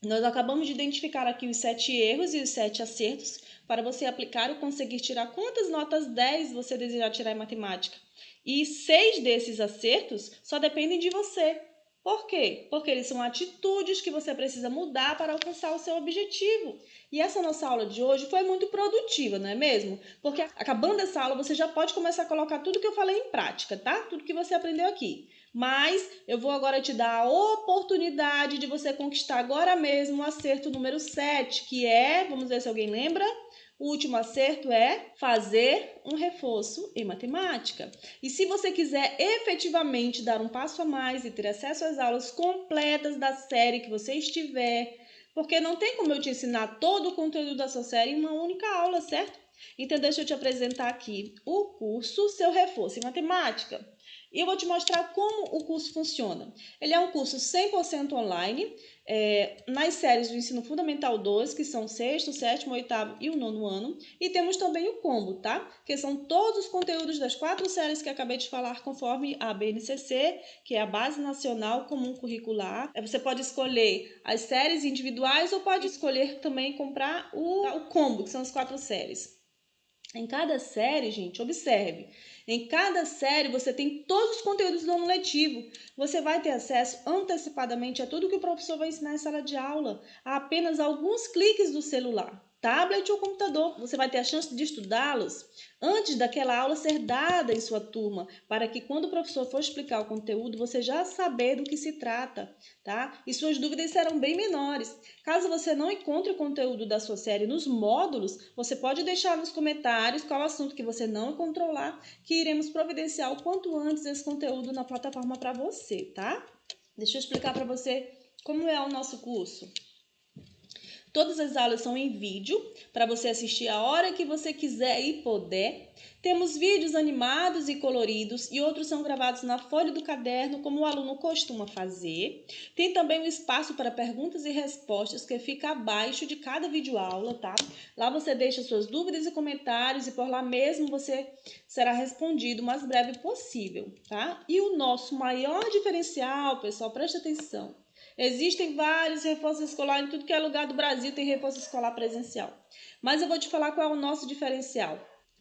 Nós acabamos de identificar aqui os 7 erros e os 7 acertos para você aplicar ou conseguir tirar quantas notas 10 você desejar tirar em matemática. E 6 desses acertos só dependem de você. Por quê? Porque eles são atitudes que você precisa mudar para alcançar o seu objetivo. E essa nossa aula de hoje foi muito produtiva, não é mesmo? Porque acabando essa aula você já pode começar a colocar tudo que eu falei em prática, tá? Tudo que você aprendeu aqui. Mas eu vou agora te dar a oportunidade de você conquistar agora mesmo o acerto número 7, que é, vamos ver se alguém lembra, o último acerto é fazer um reforço em matemática. E se você quiser efetivamente dar um passo a mais e ter acesso às aulas completas da série que você estiver, porque não tem como eu te ensinar todo o conteúdo da sua série em uma única aula, certo? Então deixa eu te apresentar aqui o curso Seu Reforço em Matemática. E eu vou te mostrar como o curso funciona. Ele é um curso 100% online, nas séries do Ensino Fundamental 2, que são o 6º, 7º, 8º e o 9º ano. E temos também o combo, tá? Que são todos os conteúdos das 4 séries que acabei de falar, conforme a BNCC, que é a Base Nacional Comum Curricular. Você pode escolher as séries individuais ou pode escolher também comprar o combo, que são as 4 séries. Em cada série, gente, observe, em cada série você tem todos os conteúdos do ano letivo. Você vai ter acesso antecipadamente a tudo que o professor vai ensinar em sala de aula, a apenas alguns cliques do celular, tablet ou computador. Você vai ter a chance de estudá-los antes daquela aula ser dada em sua turma, para que quando o professor for explicar o conteúdo, você já saber do que se trata, tá? E suas dúvidas serão bem menores. Caso você não encontre o conteúdo da sua série nos módulos, você pode deixar nos comentários qual assunto que você não encontrou lá, que iremos providenciar o quanto antes esse conteúdo na plataforma para você, tá? Deixa eu explicar para você como é o nosso curso. Todas as aulas são em vídeo, para você assistir a hora que você quiser e puder. Temos vídeos animados e coloridos e outros são gravados na folha do caderno, como o aluno costuma fazer. Tem também um espaço para perguntas e respostas que fica abaixo de cada videoaula, tá? Lá você deixa suas dúvidas e comentários e por lá mesmo você será respondido o mais breve possível, tá? E o nosso maior diferencial, pessoal, presta atenção. Existem vários reforços escolares, em tudo que é lugar do Brasil tem reforço escolar presencial. Mas eu vou te falar qual é o nosso diferencial.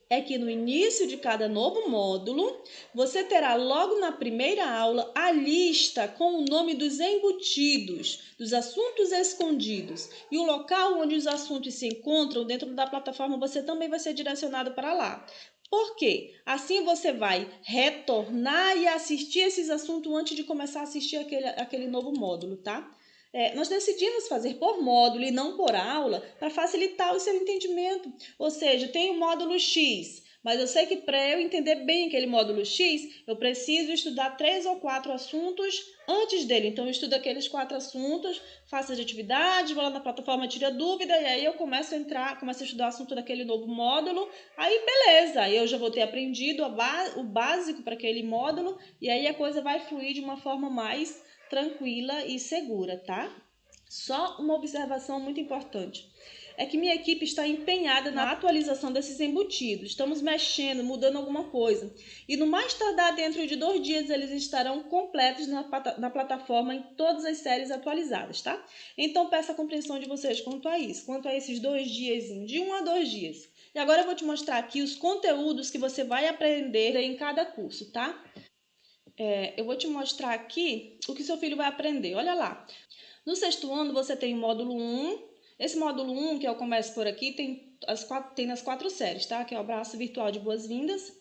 é que no início de cada novo módulo, você terá logo na primeira aula a lista com o nome dos embutidos, dos assuntos escondidos. E o local onde os assuntos se encontram dentro da plataforma, você também vai ser direcionado para lá. Por quê? Assim você vai retornar e assistir esses assuntos antes de começar a assistir aquele novo módulo, tá? Nós decidimos fazer por módulo e não por aula para facilitar o seu entendimento. Ou seja, tem o módulo X, mas eu sei que para eu entender bem aquele módulo X, eu preciso estudar 3 ou 4 assuntos antes dele. Então, eu estudo aqueles 4 assuntos, faço as atividades, vou lá na plataforma, tiro a dúvida, e aí eu começo a estudar o assunto daquele novo módulo. Aí, beleza, aí eu já vou ter aprendido o básico para aquele módulo, e aí a coisa vai fluir de uma forma mais tranquila e segura, tá? Só uma observação muito importante. É que minha equipe está empenhada na atualização desses embutidos. Estamos mexendo, mudando alguma coisa. E no mais tardar dentro de 2 dias, eles estarão completos na plataforma em todas as séries atualizadas, tá? Então, peço a compreensão de vocês quanto a isso, quanto a esses 2 dias, de 1 a 2 dias. E agora eu vou te mostrar aqui os conteúdos que você vai aprender em cada curso, tá? Eu vou te mostrar aqui o que seu filho vai aprender. Olha lá. No 6º ano, você tem o módulo 1. Esse módulo 1, que é o Comece por Aqui, tem nas 4 séries, tá? Que é o abraço virtual de boas-vindas.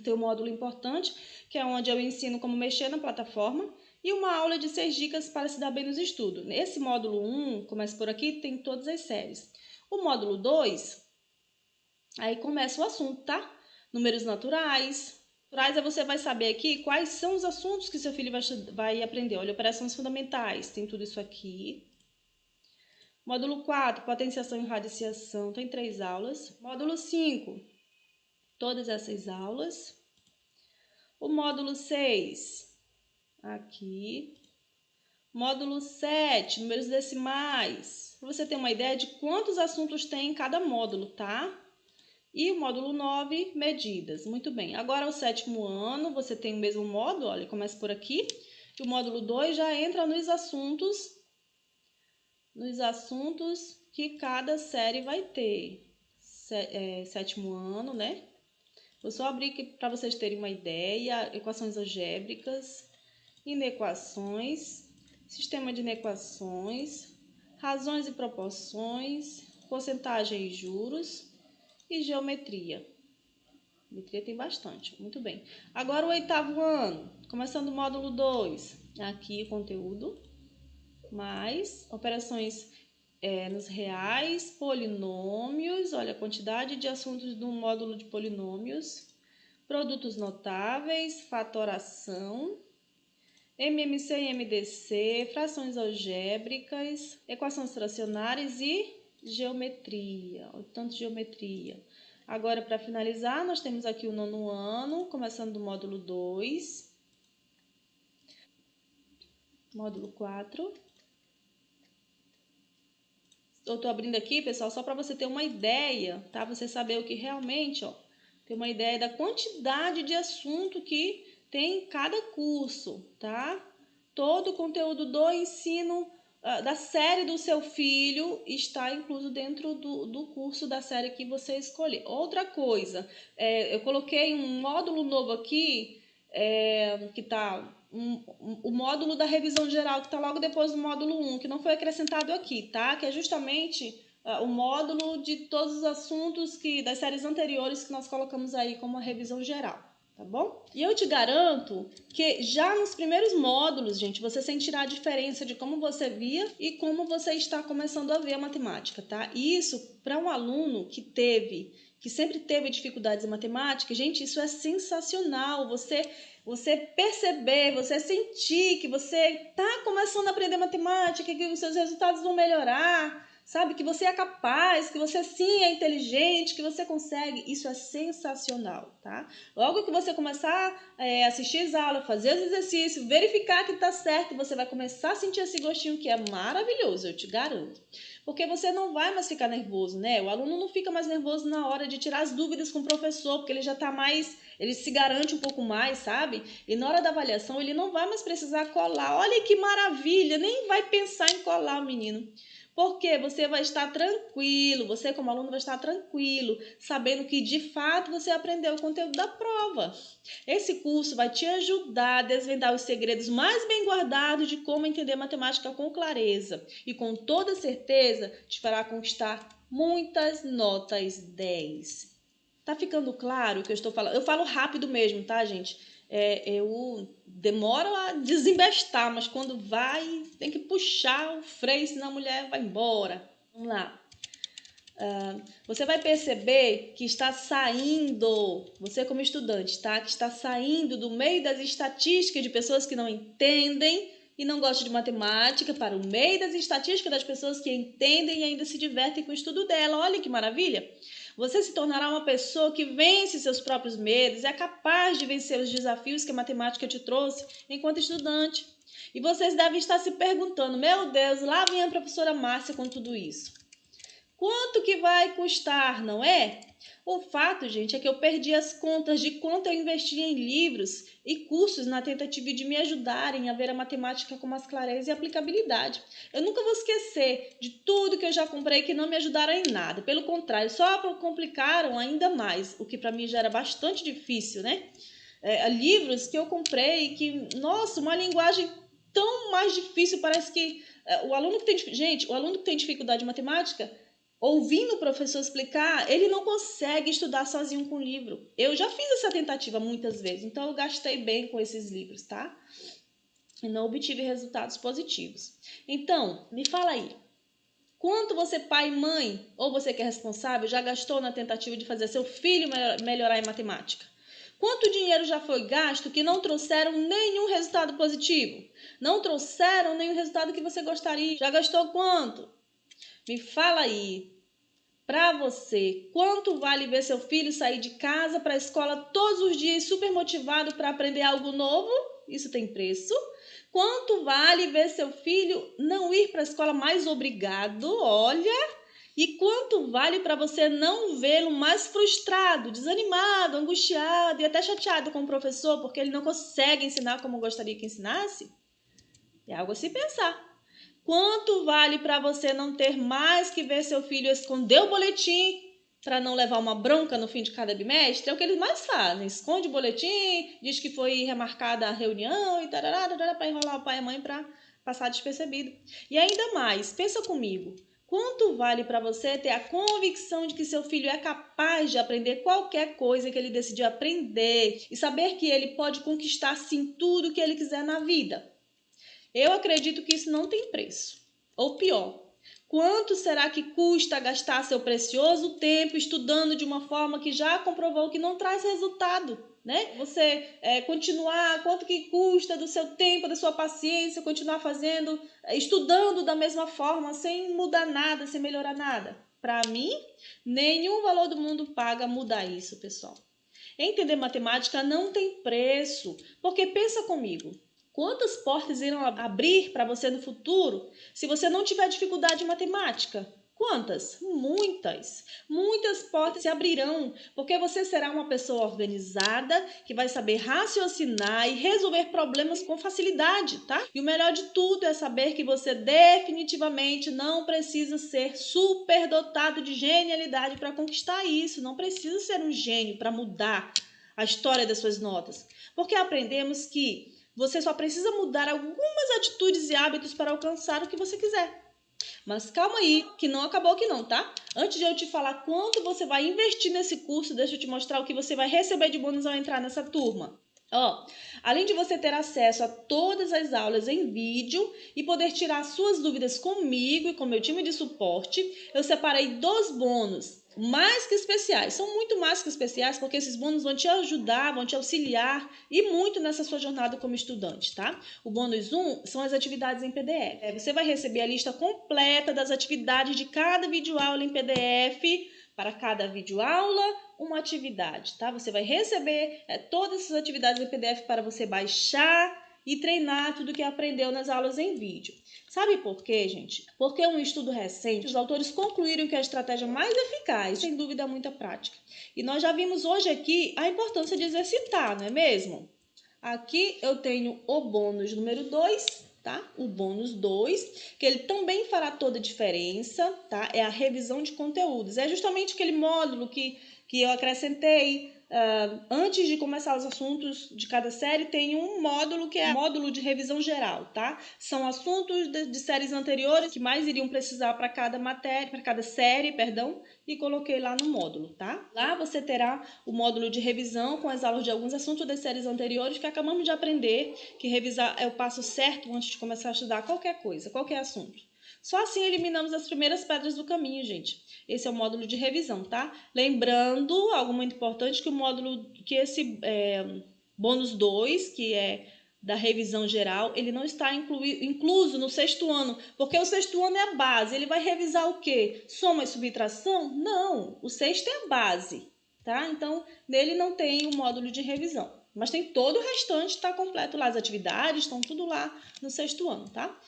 Tem o módulo importante, que é onde eu ensino como mexer na plataforma. E uma aula de 6 dicas para se dar bem nos estudos. Esse módulo 1, Comece por Aqui, tem todas as séries. O módulo 2, aí começa o assunto, tá? Números naturais. Aí você vai saber aqui quais são os assuntos que seu filho vai aprender. Olha, operações fundamentais, tem tudo isso aqui. Módulo 4, potenciação e radiciação, tem 3 aulas. Módulo 5, todas essas aulas. O módulo 6, aqui. Módulo 7, números decimais. Para você ter uma ideia de quantos assuntos tem em cada módulo, tá? E o módulo 9, medidas. Muito bem. Agora, o 7º ano, você tem o mesmo módulo, olha, começa por aqui. E o módulo 2 já entra nos assuntos que cada série vai ter. 7º ano, né? Vou só abrir aqui para vocês terem uma ideia. Equações algébricas, inequações, sistema de inequações, razões e proporções, porcentagem e juros e geometria. Geometria tem bastante, muito bem. Agora o 8º ano, começando o módulo 2. Aqui o conteúdo, mais operações nos reais, polinômios, olha a quantidade de assuntos do módulo de polinômios, produtos notáveis, fatoração, MMC e MDC, frações algébricas, equações fracionárias e geometria, tanto geometria. Agora, para finalizar, nós temos aqui o 9º ano, começando do módulo 2, módulo 4. Eu estou abrindo aqui, pessoal, só para você ter uma ideia, tá? Você saber o que realmente, ó, ter uma ideia da quantidade de assunto que tem em cada curso, tá? Todo o conteúdo do ensino da série do seu filho está incluso dentro do curso da série que você escolher. Outra coisa, eu coloquei um módulo novo aqui, que está o módulo da revisão geral, que está logo depois do módulo 1, que não foi acrescentado aqui, tá? Que é justamente o módulo de todos os assuntos das séries anteriores que nós colocamos aí como a revisão geral, tá bom? E eu te garanto que já nos primeiros módulos, gente, você sentirá a diferença de como você via e como você está começando a ver a matemática, tá? E isso, para um aluno que sempre teve dificuldades em matemática, gente, isso é sensacional. Você perceber, você sentir que você está começando a aprender matemática, que os seus resultados vão melhorar, sabe? Que você é capaz, que você sim é inteligente, que você consegue. Isso é sensacional, tá? Logo que você começar a assistir as aulas, fazer os exercícios, verificar que está certo, você vai começar a sentir esse gostinho que é maravilhoso, eu te garanto. Porque você não vai mais ficar nervoso, né? O aluno não fica mais nervoso na hora de tirar as dúvidas com o professor, porque ele já está mais, ele se garante um pouco mais, sabe? E na hora da avaliação ele não vai mais precisar colar. Olha que maravilha, nem vai pensar em colar o menino. Porque você vai estar tranquilo, você como aluno vai estar tranquilo, sabendo que de fato você aprendeu o conteúdo da prova. Esse curso vai te ajudar a desvendar os segredos mais bem guardados de como entender matemática com clareza e com toda certeza te fará conquistar muitas notas 10. Tá ficando claro o que eu estou falando? Eu falo rápido mesmo, tá, gente? Eu demoro a desembestar, mas quando vai, tem que puxar o freio, senão a mulher vai embora. Vamos lá. Você vai perceber que está saindo, você como estudante, tá? Que está saindo do meio das estatísticas de pessoas que não entendem e não gostam de matemática para o meio das estatísticas das pessoas que entendem e ainda se divertem com o estudo dela. Olha que maravilha! Você se tornará uma pessoa que vence seus próprios medos, é capaz de vencer os desafios que a matemática te trouxe enquanto estudante. E vocês devem estar se perguntando, meu Deus, lá vem a professora Márcia com tudo isso. Quanto que vai custar, não é? O fato, gente, é que eu perdi as contas de quanto eu investi em livros e cursos na tentativa de me ajudarem a ver a matemática com mais clareza e aplicabilidade. Eu nunca vou esquecer de tudo que eu já comprei que não me ajudaram em nada. Pelo contrário, só complicaram ainda mais, o que para mim já era bastante difícil, né? Livros que eu comprei que, nossa, uma linguagem tão mais difícil, parece que o aluno que tem dificuldade em matemática, ouvindo o professor explicar, ele não consegue estudar sozinho com o livro. Eu já fiz essa tentativa muitas vezes, então eu gastei bem com esses livros, tá? E não obtive resultados positivos. Então, me fala aí, quanto você, pai e mãe, ou você que é responsável, já gastou na tentativa de fazer seu filho melhorar em matemática? Quanto dinheiro já foi gasto que não trouxeram nenhum resultado positivo? Não trouxeram nenhum resultado que você gostaria? Já gastou quanto? Me fala aí. Para você, quanto vale ver seu filho sair de casa para a escola todos os dias super motivado para aprender algo novo? Isso tem preço. Quanto vale ver seu filho não ir para a escola mais obrigado? Olha. E quanto vale para você não vê-lo mais frustrado, desanimado, angustiado e até chateado com o professor porque ele não consegue ensinar como gostaria que ensinasse? É algo a se pensar. Quanto vale para você não ter mais que ver seu filho esconder o boletim para não levar uma bronca no fim de cada bimestre? É o que eles mais fazem. Esconde o boletim, diz que foi remarcada a reunião e tarará, para enrolar o pai e a mãe para passar despercebido. E ainda mais, pensa comigo. Quanto vale para você ter a convicção de que seu filho é capaz de aprender qualquer coisa que ele decidir aprender e saber que ele pode conquistar sim tudo que ele quiser na vida? Eu acredito que isso não tem preço. Ou pior, quanto será que custa gastar seu precioso tempo estudando de uma forma que já comprovou que não traz resultado, né? Você continuar, quanto que custa do seu tempo, da sua paciência, continuar fazendo, estudando da mesma forma, sem mudar nada, sem melhorar nada? Para mim, nenhum valor do mundo paga mudar isso, pessoal. Entender matemática não tem preço, porque pensa comigo. Quantas portas irão abrir para você no futuro se você não tiver dificuldade em matemática? Quantas? Muitas. Muitas portas se abrirão, porque você será uma pessoa organizada, que vai saber raciocinar e resolver problemas com facilidade, tá? E o melhor de tudo é saber que você definitivamente não precisa ser superdotado de genialidade para conquistar isso. Não precisa ser um gênio para mudar a história das suas notas. Porque aprendemos que você só precisa mudar algumas atitudes e hábitos para alcançar o que você quiser. Mas calma aí, que não acabou aqui não, tá? Antes de eu te falar quanto você vai investir nesse curso, deixa eu te mostrar o que você vai receber de bônus ao entrar nessa turma. Além de você ter acesso a todas as aulas em vídeo e poder tirar suas dúvidas comigo e com meu time de suporte, eu separei 2 bônus mais que especiais. São muito mais que especiais porque esses bônus vão te ajudar, vão te auxiliar e muito nessa sua jornada como estudante, tá? O bônus 1 são as atividades em PDF. Você vai receber a lista completa das atividades de cada videoaula em PDF. Para cada videoaula, uma atividade, tá? Você vai receber todas essas atividades em PDF para você baixar e treinar tudo que aprendeu nas aulas em vídeo. Sabe por quê, gente? Porque um estudo recente, os autores concluíram que a estratégia mais eficaz, sem dúvida, é muita prática. E nós já vimos hoje aqui a importância de exercitar, não é mesmo? Aqui eu tenho o bônus número 2 tá? O bônus 2, que ele também fará toda a diferença, tá? É a revisão de conteúdos. É justamente aquele módulo que eu acrescentei antes de começar os assuntos de cada série. Tem um módulo que é o módulo de revisão geral, tá? São assuntos de séries anteriores que mais iriam precisar para cada matéria, para cada série, perdão, e coloquei lá no módulo, tá? Lá você terá o módulo de revisão com as aulas de alguns assuntos das séries anteriores que acabamos de aprender, que revisar é o passo certo antes de começar a estudar qualquer coisa, qualquer assunto. Só assim eliminamos as primeiras pedras do caminho, gente. Esse é o módulo de revisão, tá? Lembrando, algo muito importante, que o módulo, que esse bônus 2, que é da revisão geral, ele não está incluso no sexto ano, porque o sexto ano é a base. Ele vai revisar o quê? Soma e subtração? Não, o sexto é a base, tá? Então, nele não tem o módulo de revisão, mas tem todo o restante, tá completo lá, as atividades estão tudo lá no sexto ano, tá?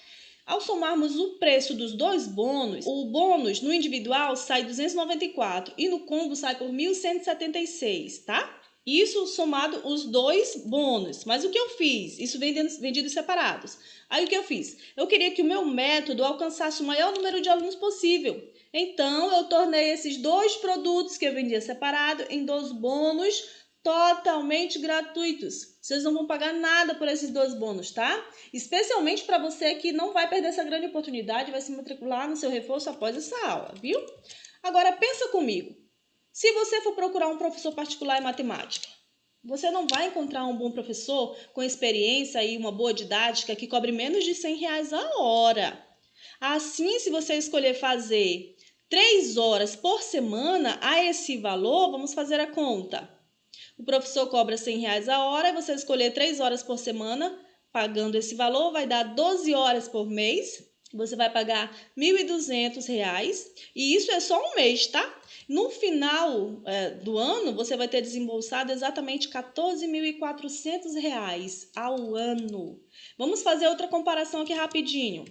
Ao somarmos o preço dos dois bônus, o bônus no individual sai 294 e no combo sai por 1.176, tá? Isso somado os dois bônus. Mas o que eu fiz? Isso vendidos separados. Aí o que eu fiz? Eu queria que o meu método alcançasse o maior número de alunos possível. Então, eu tornei esses dois produtos que eu vendia separado em dois bônus totalmente gratuitos. Vocês não vão pagar nada por esses dois bônus, tá? Especialmente para você que não vai perder essa grande oportunidade, vai se matricular no seu reforço após essa aula, viu? Agora, pensa comigo. Se você for procurar um professor particular em matemática, você não vai encontrar um bom professor com experiência e uma boa didática que cobre menos de R$100 a hora. Assim, se você escolher fazer 3 horas por semana a esse valor, vamos fazer a conta. O professor cobra R$100 a hora, e você escolher 3 horas por semana, pagando esse valor, vai dar 12 horas por mês. Você vai pagar R$1.200, e isso é só um mês, tá? No final do ano, você vai ter desembolsado exatamente R$14.400 ao ano. Vamos fazer outra comparação aqui rapidinho.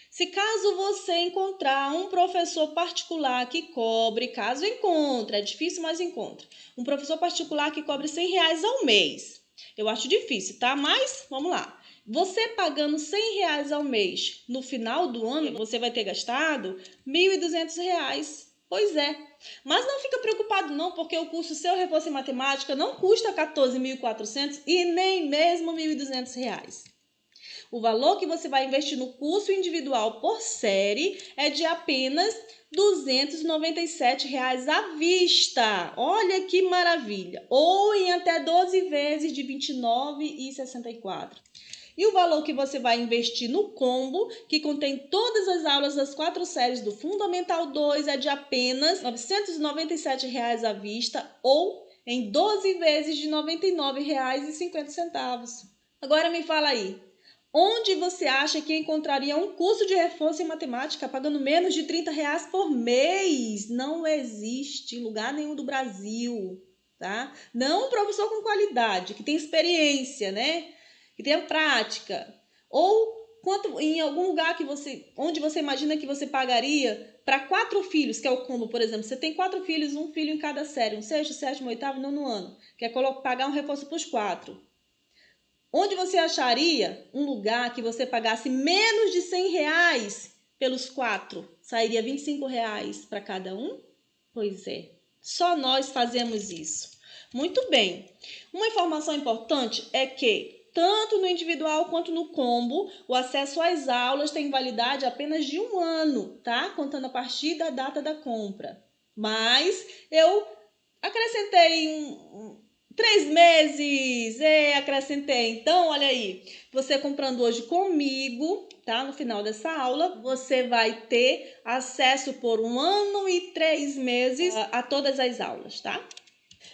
Se caso você encontrar um professor particular que cobre, caso encontre, é difícil, mas encontra, um professor particular que cobre R$100 ao mês, eu acho difícil, tá? Mas, vamos lá. Você pagando R$100 ao mês no final do ano, você vai ter gastado R$1.200. Pois é. Mas não fica preocupado não, porque o curso Seu Reforço em Matemática não custa R$14.400 e nem mesmo R$1.200. O valor que você vai investir no curso individual por série é de apenas R$297 à vista. Olha que maravilha! Ou em até 12 vezes de R$29,64. E o valor que você vai investir no combo, que contém todas as aulas das 4 séries do Fundamental 2, é de apenas R$997 à vista, ou em 12 vezes de R$99,50. Agora me fala aí, onde você acha que encontraria um curso de reforço em matemática pagando menos de R$30 por mês? Não existe lugar nenhum do Brasil, tá? Não um professor com qualidade, que tem experiência, né? Que tenha prática. Ou em algum lugar onde você imagina que você pagaria para 4 filhos, que é o combo, por exemplo. Você tem 4 filhos, um filho em cada série, um sexto, sétimo, oitavo, nono ano. Quer pagar um reforço para os 4. Onde você acharia um lugar que você pagasse menos de R$100 pelos 4? Sairia R$25 para cada um? Pois é, só nós fazemos isso. Muito bem. Uma informação importante é que, tanto no individual quanto no combo, o acesso às aulas tem validade apenas de 1 ano, tá? Contando a partir da data da compra. Mas eu acrescentei 3 meses, acrescentei. Então, olha aí, você comprando hoje comigo, tá? No final dessa aula, você vai ter acesso por 1 ano e 3 meses a todas as aulas, tá?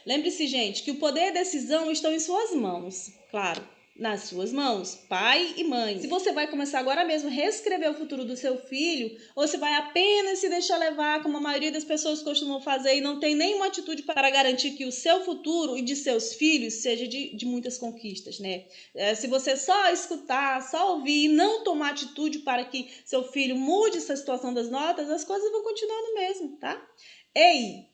Lembre-se, gente, que o poder e a decisão estão em suas mãos, claro. Nas suas mãos, pai e mãe. Se você vai começar agora mesmo a reescrever o futuro do seu filho, ou se vai apenas se deixar levar, como a maioria das pessoas costumam fazer, e não tem nenhuma atitude para garantir que o seu futuro e de seus filhos seja de muitas conquistas, né? Se você só escutar, só ouvir e não tomar atitude para que seu filho mude essa situação das notas, as coisas vão continuar no mesmo, tá? Ei,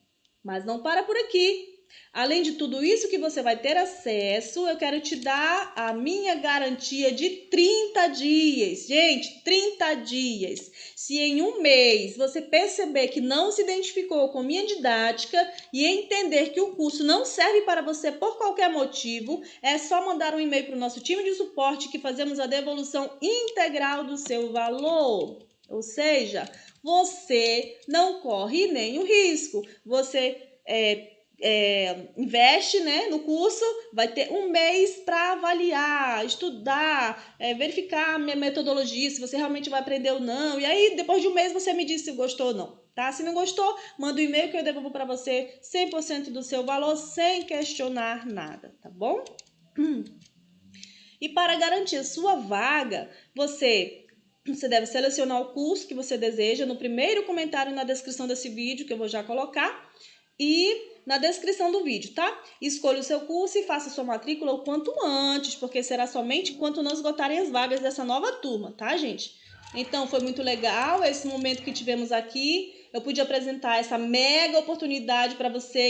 mas não para por aqui. Além de tudo isso que você vai ter acesso, eu quero te dar a minha garantia de 30 dias. Gente, 30 dias. Se em um mês você perceber que não se identificou com minha didática e entender que o curso não serve para você por qualquer motivo, é só mandar um e-mail para o nosso time de suporte que fazemos a devolução integral do seu valor. Ou seja, você não corre nenhum risco. Você investe, né, no curso, vai ter um mês para avaliar, estudar, verificar a minha metodologia, se você realmente vai aprender ou não. E aí, depois de um mês, você me diz se gostou ou não. Tá? Se não gostou, manda um e-mail que eu devolvo para você 100% do seu valor, sem questionar nada, tá bom? E para garantir a sua vaga, você deve selecionar o curso que você deseja no primeiro comentário na descrição desse vídeo, que eu vou já colocar, e na descrição do vídeo, tá? Escolha o seu curso e faça sua matrícula o quanto antes, porque será somente enquanto não esgotarem as vagas dessa nova turma, tá, gente? Então, foi muito legal esse momento que tivemos aqui. Eu pude apresentar essa mega oportunidade para você